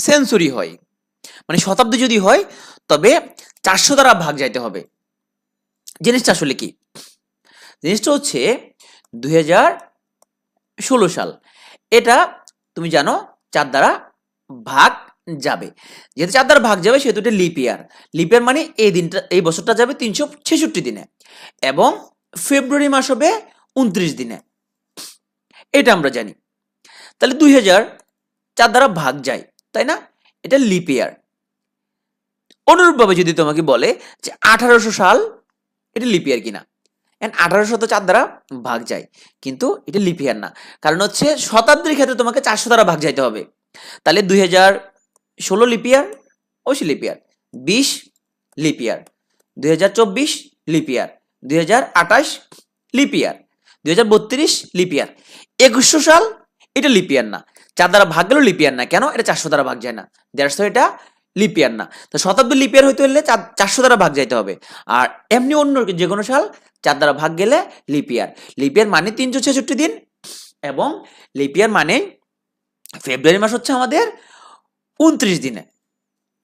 সেঞ্চুরি হয়, মানে শতাব্দী যদি হয়, তবে 400 দ্বারা ভাগ যাইতে হবে। জিনিসটা আসলে কি? জিনিসটা হচ্ছে 2016 সাল। এটা তুমি জানো 4 দ্বারা ভাগ যাবে। যেহেতু 4 দ্বারা ভাগ যাবে সেহেতু এটা লিপ ইয়ার। লিপ ইয়ার মানে এই দিনটা, এই বছরটা যাবে 366 দিনে, এবং ফেব্রুয়ারি মাস হবে 29 দিনে। এটা আমরা জানি। তাহলে 2000 4 দ্বারা ভাগ যায়, তাই না? এটা লিপ ইয়ার। অনুরূপভাবে যদি তোমাকে বলে যে 1800 সাল, এটা লিপ ইয়ার কিনা? এন্ড 1800 তো 4 দ্বারা ভাগ যায়, কিন্তু এটা লিপ ইয়ার না, কারণ হচ্ছে শতাব্দীর ক্ষেত্রে তোমাকে 400 দ্বারা ভাগ যাইতে হবে। তাহলে 2016 লিপ ইয়ার, অবশ্যই লিপ ইয়ার। 20 লিপ ইয়ার, 2024 লিপ ইয়ার, 2028 লিপ ইয়ার, 2032 লিপ ইয়ার। 2100 সাল এটা লিপ ইয়ার না, 4 দ্বারা ভাগ গেলেও লিপ ইয়ার না। কেন? এটা 400 দ্বারা ভাগ যায় না, দ্যাটস হোয়াই এটা লিপ ইয়ার না। তো শতাব্দী লিপ ইয়ার হইতে হলে 400 দ্বারা ভাগ যাইতে হবে, আর এমনি অন্য যে কোনো সাল 4 দ্বারা ভাগ গেলে লিপ ইয়ার। লিপ ইয়ার মানে 366 দিন, এবং লিপ ইয়ার মানে ফেব্রুয়ারি মাস হচ্ছে আমাদের 29 দিনে।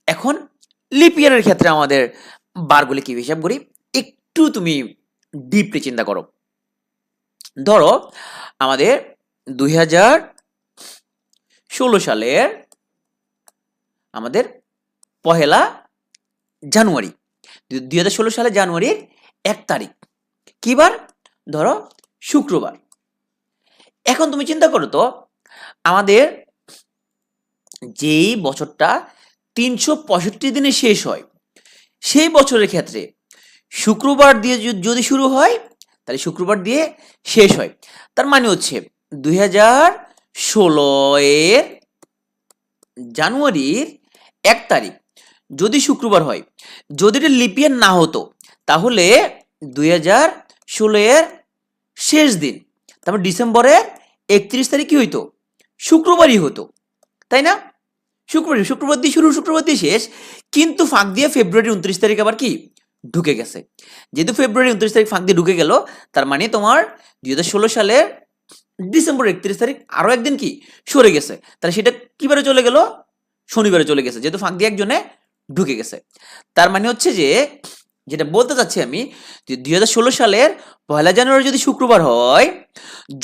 এখন লিপ ইয়ারের ক্ষেত্রে আমাদের বারগুলি কি হিসাব করি, একটু তুমি ডিপলি চিন্তা করো। ধরো আমাদের 2016 সালের আমাদের 1 জানুয়ারি, 2016 সালের জানুয়ারির 1 তারিখ কি বার? ধরো শুক্রবার। এখন তুমি চিন্তা করো তো, আমাদের যেই বছরটা 365 দিনে শেষ হয়, সেই বছরের ক্ষেত্রে শুক্রবার দিয়ে যদি শুরু হয়, তাহলে শুক্রবার দিয়ে শেষ হয়। তার মানে হচ্ছে 2016 এর জানুয়ারির 1 তারিখ যদি শুক্রবার হয়, যদি এটা লিপ ইয়ার না হতো, তাহলে 2016 এর শেষ দিন, তারপর ডিসেম্বরের 31 তারিখ কি হইতো? শুক্রবারই হতো, তাই না? শুক্রবার দিয়ে শুরু, শুক্রবার দিয়ে শেষ, কিন্তু ফাঁক দিয়ে ফেব্রুয়ারি 29 তারিখ আবার কি ঢুকে গেছে। যেহেতু ফেব্রুয়ারি 29 তারিখ ফাঁক দিয়ে ঢুকে গেল, তার মানে তোমার 2016 সালের ডিসেম্বর 31 তারিখ আরো একদিন কি সরে গেছে। তাহলে সেটা কিবারে চলে গেল? শনিবারে চলে গেছে, যেহেতু ফাঁক দিয়ে একজনে ঢুকে গেছে। তার মানে হচ্ছে যে, যেটা বলতে চাচ্ছি আমি, 2016 সালের 1 জানুয়ারি যদি শুক্রবার হয়,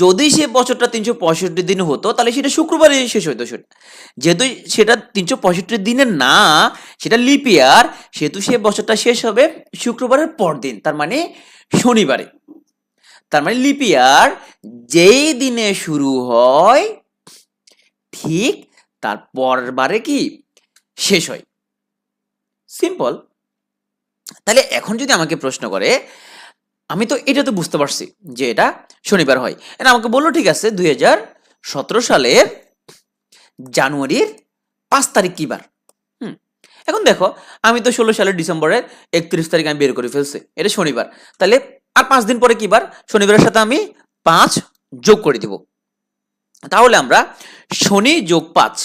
যদি সে বছরটা 365 দিন হতো, তাহলে সেটা শুক্রবারে শেষ হইতো। যেহেতু সেটা 365 দিনের না, সেটা লিপ ইয়ার, সেহেতু সে বছরটা শেষ হবে শুক্রবারের পর দিন, তার মানে শনিবারে। তার মানে লিপ ইয়ার যেই দিনে শুরু হয়, ঠিক তার পরের বারে কি শেষ হয়। সিম্পল। তাহলে এখন যদি আমাকে প্রশ্ন করে, আমি তো এটা তো বুঝতে পারছি যে এটা শনিবার হয়, এটা আমাকে বললো ঠিক আছে 2017 সালের জানুয়ারির 5 তারিখ কি বার? এখন দেখো, আমি তো 16 সালের ডিসেম্বরের 31 তারিখ আমি বের করে ফেলছি, এটা শনিবার। তাহলে আর 5 দিন পরে কি বার? শনিবারের সাথে আমি 5 যোগ করে দিব। তাহলে আমরা শনি যোগ 5,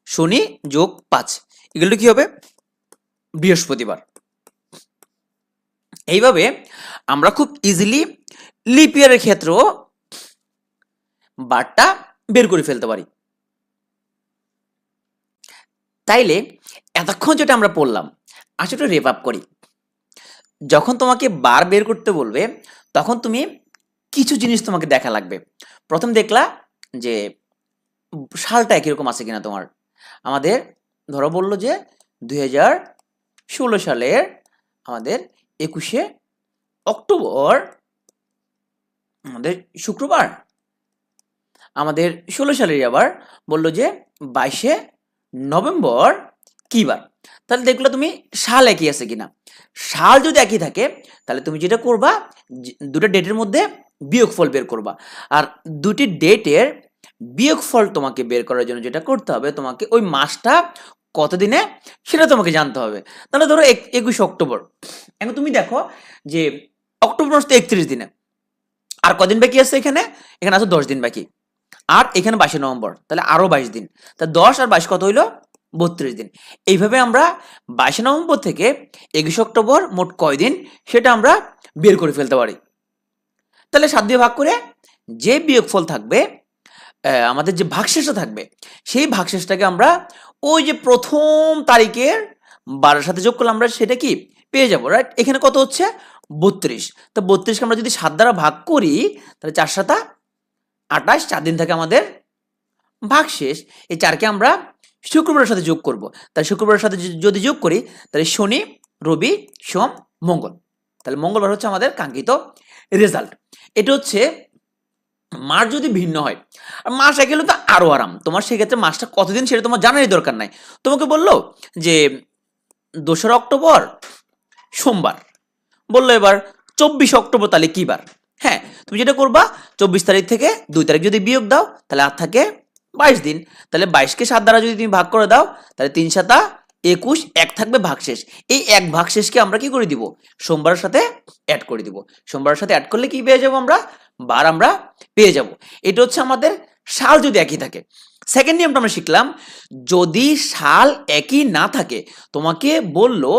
শনি যোগ 5 এগুলো কি হবে? বৃহস্পতিবার। এইভাবে আমরা খুব ইজিলি লিপ ইয়ারের ক্ষেত্রেও বারটা বের করে ফেলতে পারি। তাইলে এতক্ষণ যেটা আমরা পড়লাম, আসলে রেপ আপ করি। যখন তোমাকে বার বের করতে বলবে, তখন তুমি কিছু জিনিস তোমাকে দেখা লাগবে। প্রথম দেখলা যে সালটা একই রকম আছে কিনা তোমার। আমাদের ধরো বললো যে 2016 সালের আমাদের 21 অক্টোবর আমাদের শুক্রবার। আমাদের 16 সালের আবার বললো যে 22শে নভেম্বর কি বার। তাহলে দেখলো তুমি সাল একই আছে কিনা। সাল যদি একই থাকে তাহলে তুমি যেটা করবা, দুটো ডেটের মধ্যে বিয়োগফল বের করবা। আর দুটি ডেটের বিয়োগফল তোমাকে বের করার জন্য যেটা করতে হবে, তোমাকে ওই মাসটা কত দিনে সেটা তোমাকে জানতে হবে। তাহলে ধরো 21 অক্টোবর। এখন তুমি দেখো যে অক্টোবর মাস তো 31 দিনে, আর কদিন বাকি আছে এখানে? এখানে আছে 10 দিন বাকি। আর এখানে 22শে নভেম্বর, তাহলে আরো 22 দিন। তা 10 আর 22 কত হইলো? 32 দিন। এইভাবে আমরা 22শে নভেম্বর থেকে 21 অক্টোবর মোট কয় দিন সেটা আমরা বের করে ফেলতে পারি। তাহলে 7 দিয়ে ভাগ করে যে বিয়োগফল থাকবে, আমাদের যে ভাগশেষটা থাকবে, সেই ভাগশেষটাকে আমরা ওই যে প্রথম তারিখের 12-এর সাথে যোগ করলে আমরা সেটা কি পেয়ে যাবো, রাইট? এখানে কত হচ্ছে? 32। তো 32কে আমরা যদি 7 দ্বারা ভাগ করি তাহলে 4 7 28, 4 দিন থাকে আমাদের ভাগশেষ। এই 4কে আমরা শুক্রবারের সাথে যোগ করব। তাহলে শুক্রবারের সাথে যদি যোগ করি তাহলে শনি, রবি, সোম, মঙ্গল। তাহলে মঙ্গলবার হচ্ছে আমাদের কাঙ্ক্ষিত রেজাল্ট। এটা হচ্ছে মাস যদি ভিন্ন হয়। আর মাস এক হলে তো আরো আরাম, তোমার সেক্ষেত্রে মাসটা কতদিন সেটা তোমার জানারই দরকার নাই। তোমাকে বললো যে 2রা অক্টোবর সোমবার, বললো এবার 24 অক্টোবর তাহলে কি বার। হ্যাঁ, তুমি যেটা করবা 24 তারিখ থেকে 2 তারিখ যদি বিয়োগ দাও তাহলে আর থাকে 22 দিন। তাহলে 22কে 7 দ্বারা যদি তুমি ভাগ করে দাও তাহলে 3 7 21, এক থাকবে ভাগশেষ। এই এক ভাগশেষকে আমরা কি করে দিব? সোমবারের সাথে অ্যাড করে দিব। সোমবারের সাথে অ্যাড করলে কি পেয়ে যাবো? আমরা বার আমরা পেয়ে যাব। এটা হচ্ছে আমাদের সাল যদি একই থাকে। সেকেন্ড নিয়মটা আমরা শিখলাম, যদি সাল একই না থাকে, তোমাকে বললো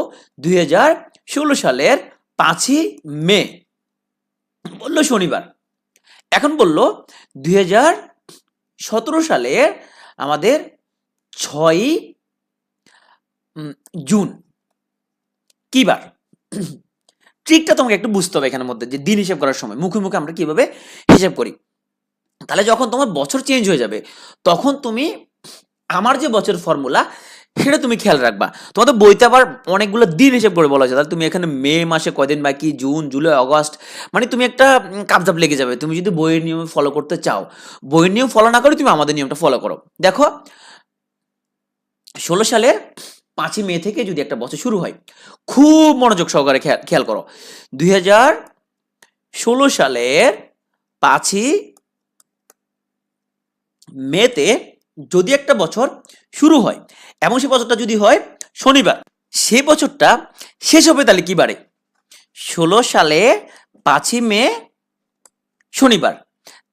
2016 সালের 5ই মে, বললো শনিবার। এখন বললো 2017 সালের আমাদের 6ই জুন কি বার। ট্রিকটা তোমাকে একটু বুঝতে হবে এখানের মধ্যে, যে দিন হিসাব করার সময় মুখে মুখে আমরা কিভাবে হিসাব করি। তাহলে যখন তোমার বছর চেঞ্জ হয়ে যাবে তখন তুমি আমার যে বছর ফর্মুলা সেটা তুমি খেয়াল রাখবা। তোমাদের বইতে আবার অনেকগুলো দিন হিসেব করে বলা হয়েছে, তাহলে তুমি এখানে মে মাসে কয়দিন বাকি, জুন, জুলাই, অগস্ট, মানে তুমি একটা কাপজাপ লেগে যাবে। তুমি যদি বইয়ের নিয়ম ফলো করতে চাও, বইয়ের নিয়ম ফলো না করে তুমি আমাদের নিয়মটা ফলো করো। দেখো 16 সালের 5ই মে থেকে যদি একটা বছর শুরু হয়, খুব মনোযোগ সহকারে খেয়াল করো, 2016 সালের 5ই মেতে যদি একটা বছর শুরু হয় এবং সে বছরটা যদি হয় শনিবার, সে বছরটা শেষ হবে তাহলে কি বারে? 16 সালে 5ই মে শনিবার।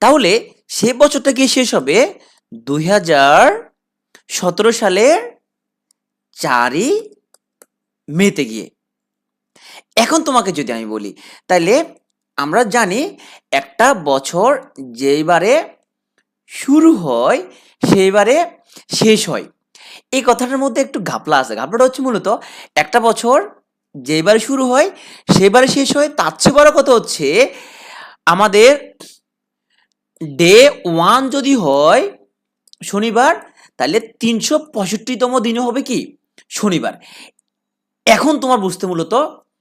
তাহলে সে বছরটা গিয়ে শেষ হবে 2017 সালের 4ই মেতে গিয়ে। এখন তোমাকে যদি আমি বলি, তাহলে আমরা জানি একটা বছর যেইবারে শুরু হয় সেইবারে শেষ হয়। এই কথাটার মধ্যে একটু ঘাপলা আছে। ঘাপলাটা হচ্ছে মূলত একটা বছর যেবারে শুরু হয় সেবারে শেষ হয়। তার চেয়ে বড় কথা হচ্ছে আমাদের ডে 1 যদি হয় শনিবার, তাহলে 365তম দিনও হবে কি শনিবার। এখন তোমার বুঝতে মূলত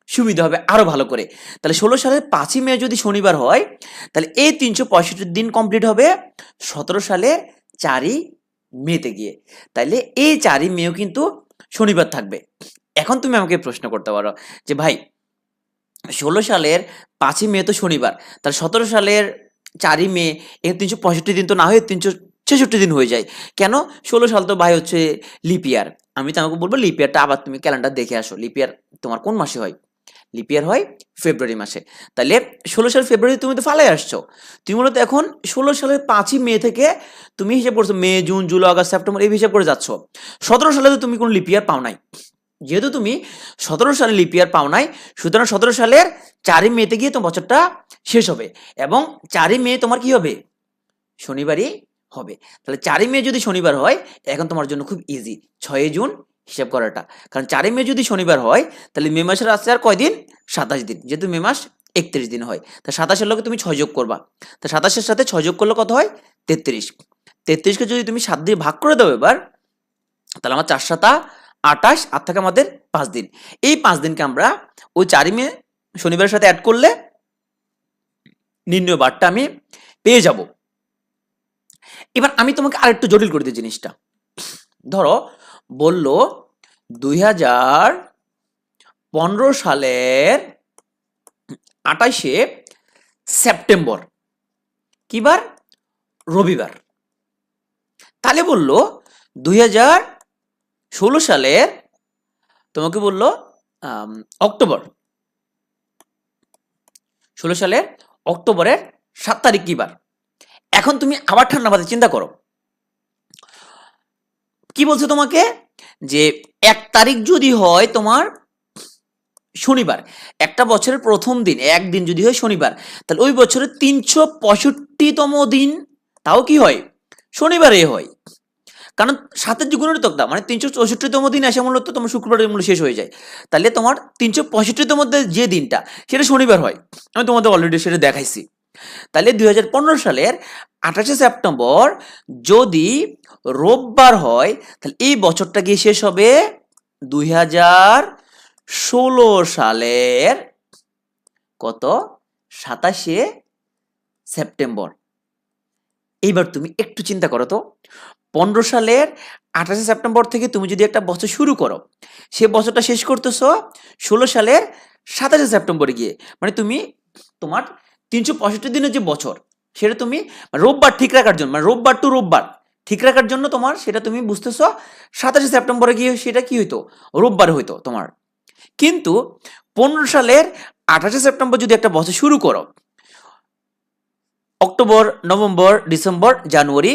সুবিধা হবে আরো ভালো করে। তাহলে 16 সালের 5ই মে যদি শনিবার হয় তাহলে এই 365 দিন কমপ্লিট হবে 17 সালে 4ই মেতে গিয়ে। তাইলে এই 4ই মেও কিন্তু শনিবার থাকবে। এখন তুমি আমাকে প্রশ্ন করতে পারো যে ভাই 16 সালের 5ই মে তো শনিবার, তাহলে 17 সালের 4ই মে, এখানে 365 দিন তো না হয়ে 366 দিন হয়ে যায় কেন? 16 সাল তো ভাই হচ্ছে লিপ ইয়ার। আমি তোমাকে বলবো লিপ ইয়ারটা আবার তুমি ক্যালেন্ডার দেখে আসো। লিপ ইয়ার তোমার কোন মাসে হয়? লিপ ইয়ার হয় ফেব্রুয়ারি মাসে। তাহলে 16 সাল ফেব্রুয়ারি তুমি তো ফালাই আসছো। তুমি মূলত এখন 16 সালের 5ই মে থেকে তুমি হিসাব করছো মে, জুন, জুলাই, আগস্ট, সেপ্টেম্বর এই হিসাব করে যাচ্ছ। 17 সালে তো তুমি কোনো লিপ ইয়ার পাও নাই। যেহেতু তুমি 17 সালে লিপ ইয়ার পাও নাই, সুতরাং 17 সালের 4ই মেতে গিয়ে তোমার বছরটা শেষ হবে এবং 4ই মে তোমার কি হবে? শনিবারই হবে। তাহলে 4ই মে যদি শনিবার হয়, এখন তোমার জন্য খুব ইজি 6 জুন হিসাব করাটা। কারণ 4ই মে যদি শনিবার হয় তাহলে মে মাসের আসছে আর কয়দিন? 27 দিন। যেহেতু মে মাস 31 দিন হয়, তা 27-এর লগে তুমি 6 যোগ করবা। তা 27-এর সাথে 6 যোগ করলে কত হয়? 33। 33কে যদি তুমি 7 দিয়ে ভাগ করে দাও এবার, তাহলে আমার 4 7 28, আর থাকে আমাদের 5 দিন। এই 5 দিনকে আমরা ওই 4ই মে শনিবারের সাথে অ্যাড করলে নির্ণয় বারটা আমি পেয়ে যাব। এবার আমি তোমাকে আরেকটু জটিল করে দিই জিনিসটা। ধরো বলল 2015 সালের 28শে সেপ্টেম্বর কি বার? রবিবার। তাহলে বলল 2016 সালের, তোমাকে বলল অক্টোবর, 16 সালের অক্টোবরের 7 তারিখ কি বার? এখন তুমি আবার ঠান্ডা মাথায় চিন্তা করো, কি বলছে তোমাকে, যে 1 তারিখ যদি হয় তোমার শনিবার, একটা বছরের প্রথম দিন একদিন যদি হয় শনিবার, তাহলে ওই বছরের 365তম দিন তাও কি হয়? শনিবারে হয়। কারণ 7-এর যে গুণনীতকটা মানে 364তম দিন আসে মূলত তোমার শুক্রবারের মূল্য শেষ হয়ে যায়, তাহলে তোমার 365তম যে দিনটা সেটা শনিবার হয়। আমি তোমাদের অলরেডি সেটা দেখাইছি। তাহলে 2015 সালের 28শে সেপ্টেম্বর যদি রোববার হয়, তাহলে এই বছরটা গিয়ে শেষ হবে 2016 সালের কত? 27শে সেপ্টেম্বর। এইবার তুমি একটু চিন্তা করো তো, 15 সালের 28শে সেপ্টেম্বর থেকে তুমি যদি একটা বছর শুরু করো, সে বছরটা শেষ করতেছ 16 সালের 27শে সেপ্টেম্বরে গিয়ে, মানে তুমি তোমার 365 দিনের যে বছর সেটা তুমি রোববার ঠিক রাখার জন্য, মানে রোববার টু রোববার ঠিক রাখার জন্য তোমার সেটা তুমি বুঝতেছ 27শে সেপ্টেম্বরে গিয়ে সেটা কি হইতো? রোববার হইতো তোমার। কিন্তু 15 সালের 28শে সেপ্টেম্বর যদি একটা বছর শুরু করো, অক্টোবর, নভেম্বর, ডিসেম্বর, জানুয়ারি,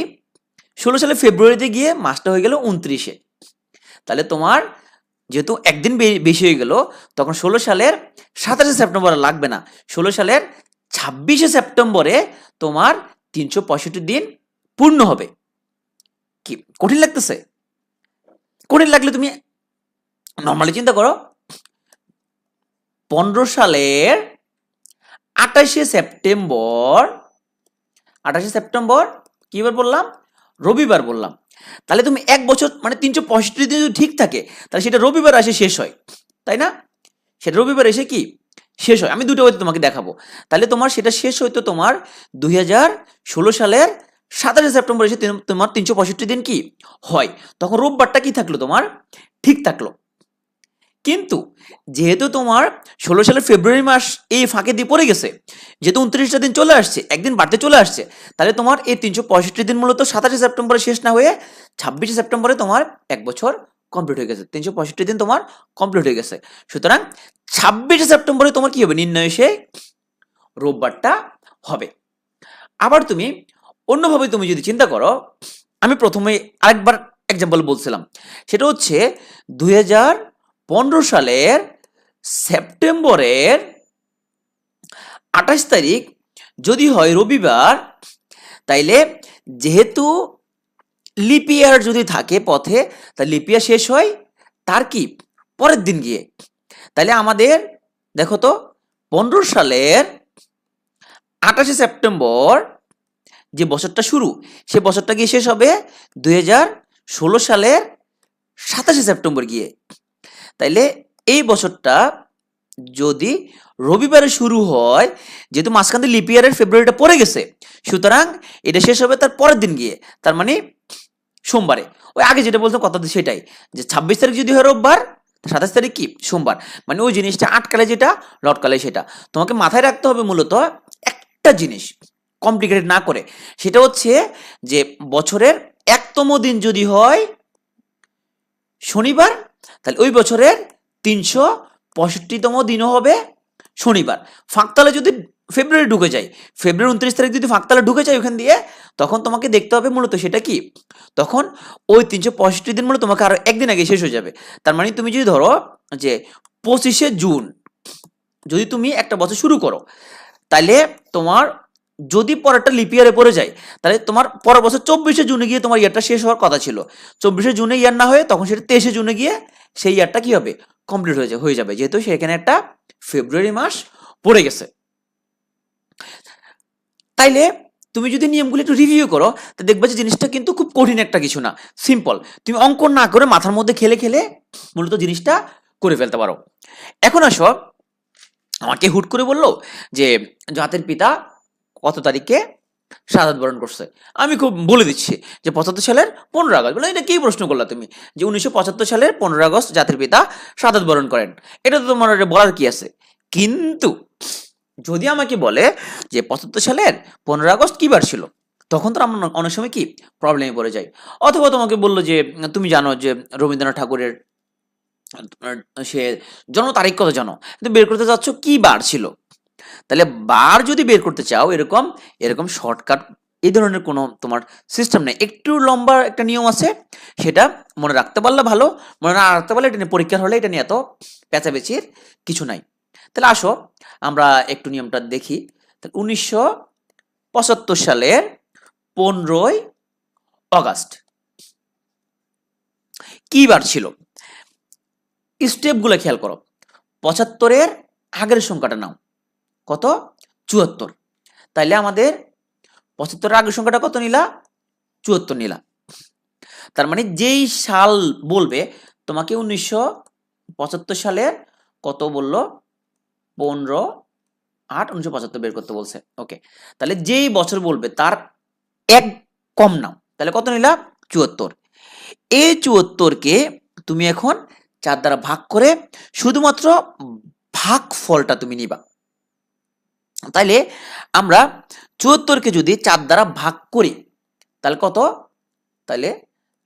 16 সালে ফেব্রুয়ারিতে গিয়ে মাসটা হয়ে গেল 29শে। তাহলে তোমার যেহেতু একদিন বেশি হয়ে গেল, তখন 16 সালের 27শে সেপ্টেম্বর লাগবে না, 16 সালের 26শে সেপ্টেম্বরে তোমার 365 দিন পূর্ণ হবে। কি কঠিন লাগতেছে? কঠিন লাগলে তুমি নর্মালি চিন্তা করো, 15 সালের 28শে সেপ্টেম্বর, 28শে সেপ্টেম্বর কি বার বললাম? রবিবার বললাম। তাহলে তুমি এক বছর মানে 365 দিন যদি ঠিক থাকে, তাহলে সেটা রবিবার এসে শেষ হয়, তাই না? সেটা রবিবার এসে কি শেষ হয়। আমি দুটো হয়তো তোমাকে দেখাবো। তাহলে তোমার সেটা শেষ হইতো তোমার 2016 সালের 27শে সেপ্টেম্বর এসে তোমার 365 দিন কি হয়, তখন রোববারটা কি থাকলো তোমার? ঠিক থাকলো। কিন্তু যেহেতু তোমার 16 সালের ফেব্রুয়ারি মাস এই ফাঁকে দিয়ে পড়ে গেছে, যেহেতু 29টা দিন চলে আসছে, একদিন বাড়তে চলে আসছে, তাহলে তোমার এই 365 দিন মূলত 27শে সেপ্টেম্বরে শেষ না হয়ে 26শে সেপ্টেম্বরে তোমার এক বছর কমপ্লিট হয়ে গেছে, 365 দিন তোমার কমপ্লিট হয়ে গেছে। সুতরাং 26শে সেপ্টেম্বরে তোমার কি হবে? নির্ণয় সে রোববারটা হবে। আবার তুমি অন্যভাবে তুমি যদি চিন্তা করো, আমি প্রথমে আরেকবার এক্সাম্পল বলছিলাম, সেটা হচ্ছে 2015 সালের সেপ্টেম্বরের 28 তারিখ যদি হয় রবিবার, তাইলে যেহেতু লিপ ইয়ার যদি থাকে পথে, তা লিপ ইয়ার শেষ হয় তার কি পরের দিন গিয়ে। তাইলে আমাদের দেখো তো, 15 সালের 28শে সেপ্টেম্বর যে বছরটা শুরু, সে বছরটা গিয়ে শেষ হবে 2016 সালের 27শে সেপ্টেম্বর গিয়ে। তাইলে এই বছরটা যদি রবিবারে শুরু হয়, যেহেতু মাঝখান দিয়ে লিপ ইয়ারের ফেব্রুয়ারিটা পড়ে গেছে, সুতরাং এটা শেষ হবে তার পরের দিন গিয়ে, তার মানে সোমবারে। ওই আগে যেটা বলতাম কথা সেটাই, যে 26 তারিখ যদি হয় রোববার, 27 তারিখ কি সোমবার, মানে ওই জিনিসটা আটকালে যেটা লটকালে সেটা। তোমাকে মাথায় রাখতে হবে মূলত একটা জিনিস, কমপ্লিকেটেড না করে, সেটা হচ্ছে যে বছরের 1তম দিন যদি হয় শনিবার, তাহলে ওই বছরের 365তম দিনও হবে শনিবার। ফাঁকতালে যদি ফেব্রুয়ারি ঢুকে যায়, ফেব্রুয়ারি 29 তারিখ যদি ফাঁকতালে ঢুকে যায় ওখান দিয়ে, তখন তোমাকে দেখতে হবে মূলত সেটা কি, তখন ওই 365 দিন মূলত তোমাকে আরো একদিন আগে শেষ হয়ে যাবে। তার মানে তুমি যদি ধরো যে 25শে জুন যদি তুমি একটা বছর শুরু করো, তাহলে তোমার যদি পরেরটা লিপ ইয়ারে পড়ে যায়, তাহলে তোমার পরের বছর 24শে জুনে গিয়ে তোমার ইয়ারটা শেষ হওয়ার কথা ছিল। 24শে জুনে ইয়ার না হয়ে তখন সেটা 23শে জুনে গিয়ে সেই ইয়ারটা কি হবে? কমপ্লিট হয়ে যাবে, যেহেতু সেখানে একটা ফেব্রুয়ারি মাস পড়ে গেছে। তাইলে তুমি যদি নিয়মগুলো একটু রিভিউ করো, তো দেখবে যে জিনিসটা কিন্তু খুব কঠিন একটা কিছু না, সিম্পল। তুমি অঙ্কন না করে মাথার মধ্যে খেলে খেলে মূলত জিনিসটা করে ফেলতে পারো। এখন আসো, আমাকে হুট করে বললো যে জাতির পিতা কত তারিখে শাহাদাত বরণ করছে। আমি খুব বলে দিচ্ছি যে 75 সালের 15 আগস্ট। বলে এটা কি প্রশ্ন করলা তুমি, যে 1975 সালের 15 আগস্ট জাতির পিতা শাহাদাত বরণ করেন, এটা তো তোমার বলার কি আছে। কিন্তু যদি আমাকে বলে যে 75 সালের 15 আগস্ট কি বার ছিল, তখন তো আমরা অনেক সময় কি প্রবলেমে পড়ে যাই। অথবা তোমাকে বললো যে তুমি জানো যে রবীন্দ্রনাথ ঠাকুরের সে জন্ম তারিখ কত জানো, কিন্তু বের করতে চাচ্ছ কি বার ছিল। তাহলে বার যদি বের করতে চাও এরকম এরকম শর্টকাট এই ধরনের কোনো তোমার সিস্টেম নেই, একটু লম্বা একটা নিয়ম আছে, সেটা মনে রাখতে পারলে ভালো, মনে না রাখতে পারলে এটা নিয়ে পরীক্ষার হলে এটা নিয়ে এত পেঁচাপেচির কিছু নাই। তাহলে আসো আমরা একটু নিয়মটা দেখি। তাহলে 1975 সালের 15ই অগাস্ট কি বার ছিল, স্টেপগুলো খেয়াল করো। 75-এর আগের সংখ্যাটা নাও, কত, 74। তাইলে আমাদের 75-এর আগের সংখ্যাটা কত নিলা, 74 নিলা। তার মানে যেই সাল বলবে তোমাকে 1975 সালের কত বললো, 15/8/1975 বের করতে বলছে। ওকে, তাহলে যেই বছর বলবে তার এক কম নাও, তাহলে কত নিলা, 74। এই 74-কে তুমি এখন 4 দ্বারা ভাগ করে শুধুমাত্র ভাগফলটা তুমি নিবা। তাইলে আমরা 74-কে যদি 4 দ্বারা ভাগ করি তাহলে কত, তাহলে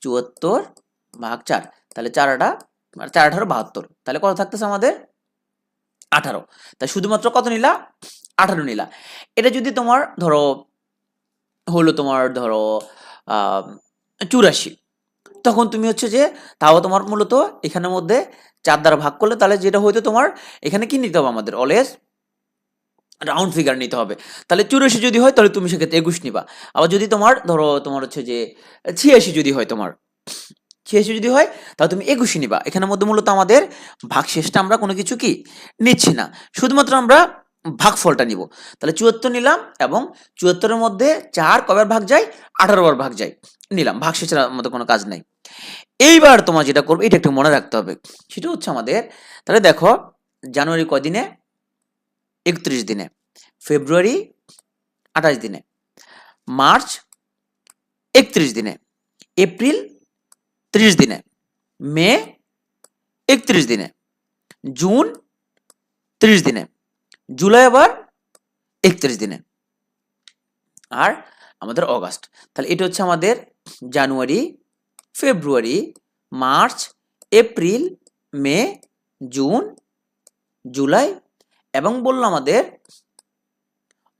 74/4, তাহলে 4×8=72, তাহলে কত থাকতেছে আমাদের 18। তাই শুধুমাত্র কত নিলা, 18 নিলা। এটা যদি তোমার ধরো হলো তোমার ধরো 84, তখন তুমি হচ্ছে যে তাও তোমার মূলত এখানের মধ্যে 4 দ্বারা ভাগ করলে তাহলে যেটা হয়তো তোমার এখানে কি নিতে হবে, আমাদের অলওয়েজ রাউন্ড ফিগার নিতে হবে। তাহলে 84 যদি হয় তাহলে তুমি সেক্ষেত্রে 21 নিবা। আবার যদি তোমার ধরো তোমার হচ্ছে যে 86 যদি হয়, তোমার 86 যদি হয় তাহলে তুমি 21 নিবা। এখানের মধ্যে মূলত আমাদের ভাগশেষটা আমরা কোনো কিছু কি নিচ্ছি না, শুধুমাত্র আমরা ভাগফলটা নিব। তাহলে 74 নিলাম এবং 74-এর মধ্যে 4 কয়বার ভাগ যায়, 18 বার ভাগ যায়, নিলাম। ভাগশেষের মধ্যে কোনো কাজ নাই। এইবার তোমার যেটা করবে এটা একটু মনে রাখতে হবে, সেটা হচ্ছে আমাদের, তাহলে দেখো জানুয়ারি কয়দিনে, 31 দিনে, ফেব্রুয়ারি 28 দিনে, মার্চ 31 দিনে, এপ্রিল 30 দিনে, মে 31 দিনে, জুন 30 দিনে, জুলাই আবার 31 দিনে, আর আমাদের অগাস্ট। তাহলে এটা হচ্ছে আমাদের জানুয়ারি, ফেব্রুয়ারি, মার্চ, এপ্রিল, মে, জুন, জুলাই এবং বললো আমাদের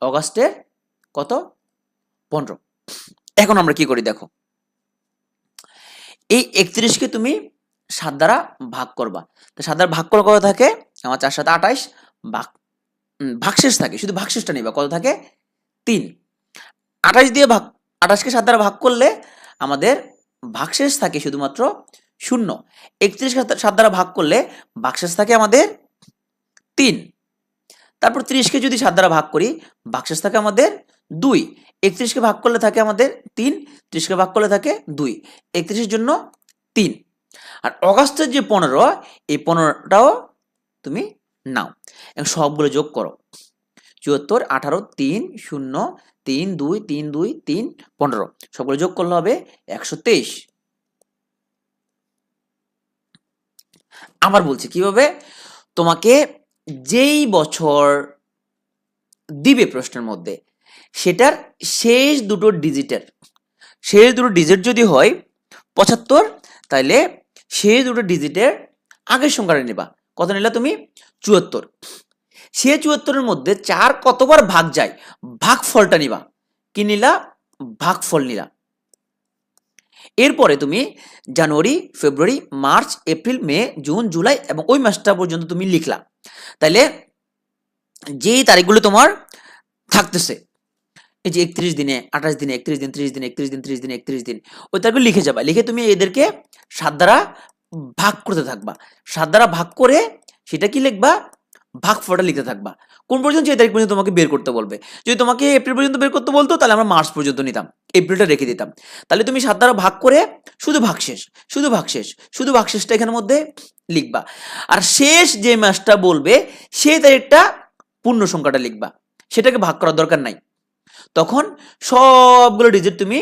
অগাস্টের কত, 15। এখন আমরা কি করি দেখো, এই 31-কে তুমি 7 দ্বারা ভাগ করবা। তো 7 দ্বারা ভাগ করলে কত থাকে, আমার 4 7 28, ভাগশেষ থাকে, শুধু ভাগশেষটা নিবা, কত থাকে 3। 28 দিয়ে ভাগ, 28-কে 7 দ্বারা ভাগ করলে আমাদের ভাগশেষ থাকে শুধুমাত্র 0। 31-কে 7 দ্বারা ভাগ করলে ভাগশেষ থাকে আমাদের 3। তারপর 30-কে যদি 7 দ্বারা ভাগ করি ভাগশেষ থাকে আমাদের 2। 31-কে ভাগ করলে থাকে আমাদের 3, 30-কে ভাগ করলে থাকে 2, 31-এর জন্য 3। আর অগাস্টের যে 15, এই 15টাও তুমি নাও, এবং সবগুলো যোগ করো, 74, 18, 3, 0, 3, 2, 3, 2, 3, 15, সবগুলো যোগ করলে হবে 123। আবার বলছি কিভাবে, তোমাকে যেই বছর দিবে প্রশ্নের মধ্যে সেটার শেষ দুটো ডিজিট যদি হয় 75, তাহলে শেষ দুটো ডিজিটের আগের সংখ্যাটা নিবা। কত নিলা তুমি, 74। সে 74-এর মধ্যে 4 কতবার ভাগ যায়, ভাগফলটা নিবা। কি নিলা, ভাগফল নিলা। এরপরে তুমি জানুয়ারি, ফেব্রুয়ারি, মার্চ, এপ্রিল, মে, জুন, জুলাই এবং ওই মাসটা পর্যন্ত তুমি লিখলা। তাইলে যেই তারিখগুলো তোমার থাকতেছে, এই যে 31 দিনে, 28 দিনে, 31 দিন, 30 দিন, 31 দিন, 30 দিন, 31 দিন, ওই তারিখগুলো লিখে যাবা। লিখে তুমি এদেরকে 7 দ্বারা ভাগ করতে থাকবা। 7 দ্বারা ভাগ করে সেটা কি লিখবা, ভাগফলটা লিখতে থাকবা। কোন পর্যন্ত, এই তারিখ পর্যন্ত তোমাকে বের করতে বলবে। যদি তোমাকে এপ্রিল পর্যন্ত বের করতে বলতো তাহলে আমরা মার্চ পর্যন্ত নিতাম, এপ্রিলটা রেখে দিতাম। তাহলে তুমি 7 দ্বারা ভাগ করে শুধু ভাগশেষটা এখানের মধ্যে লিখবা। আর শেষ যে মাসটা বলবে সেই তারিখটা পূর্ণ সংখ্যাটা লিখবা, সেটাকে ভাগ করার দরকার নাই। তখন সবগুলো ডিজিট তুমি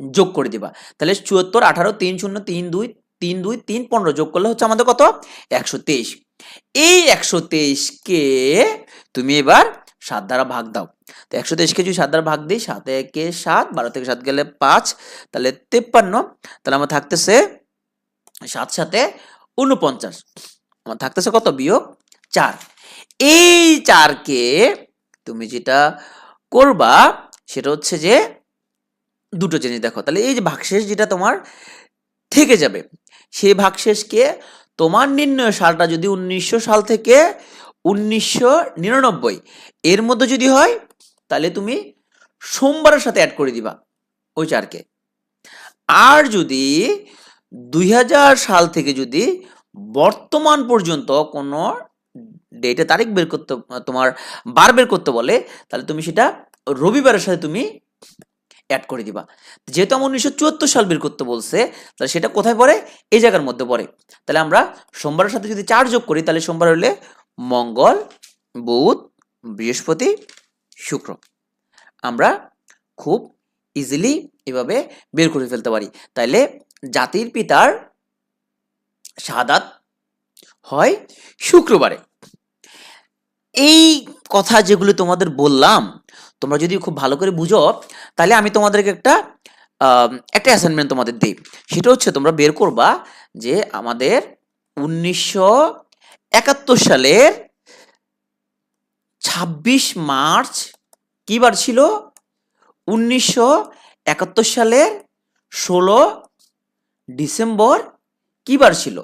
যোগ করে দিবা। তাহলে ৭৪, ১৮, ৩, ০, ৩, ২, ৩, ২, ৩, ১৫ যোগ করলে হচ্ছে আমাদের কত? ১২৩। এই ১২৩কে তুমি এবার ৭ দ্বারা ভাগ দাও। তো ১২৩কে যদি ৭ দ্বারা ভাগ দিই, ৭ একে ৭, ১২ থেকে ৭ গেলে ৫, তাহলে ৫৩। তাহলে আমার থাকতেছে ৭ ৭-এ ৪৯। আমার থাকতেছে কত? বিয়োগ ৪। এই ৪কে তুমি যেটা করবা সেটা হচ্ছে যে দুটো জিনিস দেখো। তাহলে এই যে ভাগশেষ যেটা তোমার থেকে যাবে, সেই ভাগশেষকে তোমার নির্ণয় সালটা যদি ১৯০০ সাল থেকে ১৯৯৯ এর মধ্যে যদি হয়, তাহলে তুমি সোমবারের সাথে অ্যাড করে দিবা ওই ৪কে। আর যদি ২০০০ সাল থেকে যদি বর্তমান পর্যন্ত কোনো ডেটে তারিখ বের করতে, তোমার বার বের করতে বলে, তাহলে তুমি সেটা রবিবারের সাথে তুমি অ্যাড করে দিবা। যেহেতু আমার ১৯৭৪ সাল বের করতে বলছে, তাহলে সেটা কোথায় পড়ে? এই জায়গার মধ্যে পড়ে। তাহলে আমরা সোমবারের সাথে যদি ৪ যোগ করি, তাহলে সোমবার হলে মঙ্গল, বুধ, বৃহস্পতি, শুক্র। আমরা খুব ইজিলি এভাবে বের করে ফেলতে পারি। তাইলে জাতির পিতার শাহাদাত হয় শুক্রবারে। এই কথা যেগুলো তোমাদের বললাম, তোমরা যদি খুব ভালো করে বুঝো, তাহলে আমি তোমাদেরকে একটা অ্যাসাইনমেন্ট তোমাদের দিই। সেটা হচ্ছে তোমরা বের করবা যে আমাদের ১৯৭১ সালের ২৬ মার্চ কি বার ছিল? ১৯৭১ সালের ১৬ ডিসেম্বর কি বার ছিল?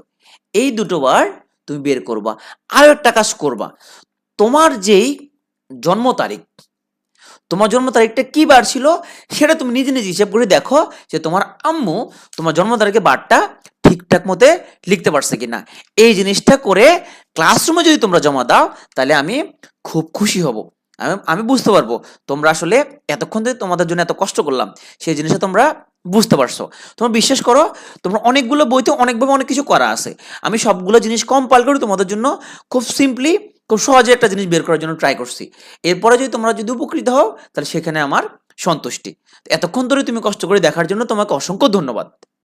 এই দুটো বার তুমি বের করবা। আরো একটা কাজ করবা, তোমার যেই জন্ম তারিখ, তোমার জন্ম তারিখটা কি বার ছিল সেটা তুমি নিজে নিজে হিসাব করে দেখো যে তোমার আম্মু তোমার জন্ম তারিখে বারটা ঠিকঠাক মতে লিখতে পারছে কিনা। এই জিনিসটা করে ক্লাসরুমে যদি তোমরা জমা দাও, তাহলে আমি খুব খুশি হব। আমি বুঝতে পারবো তোমরা আসলে এতক্ষণ ধরে তোমাদের জন্য এত কষ্ট করলাম, সেই জিনিসটা তোমরা বুঝতে পারছো। তোমরা বিশ্বাস করো, তোমরা অনেকগুলো বইতে অনেকভাবে অনেক কিছু করা আছে। আমি সবগুলো জিনিস কম্পাইল করে তোমাদের জন্য খুব সিম্পলি, খুব সহজে একটা জিনিস বের করার জন্য ট্রাই করছি। এরপরে যদি তোমরা যদি উপকৃত হও, তাহলে সেখানে আমার সন্তুষ্টি। এতক্ষণ ধরে তুমি কষ্ট করে দেখার জন্য তোমাকে অসংখ্য ধন্যবাদ।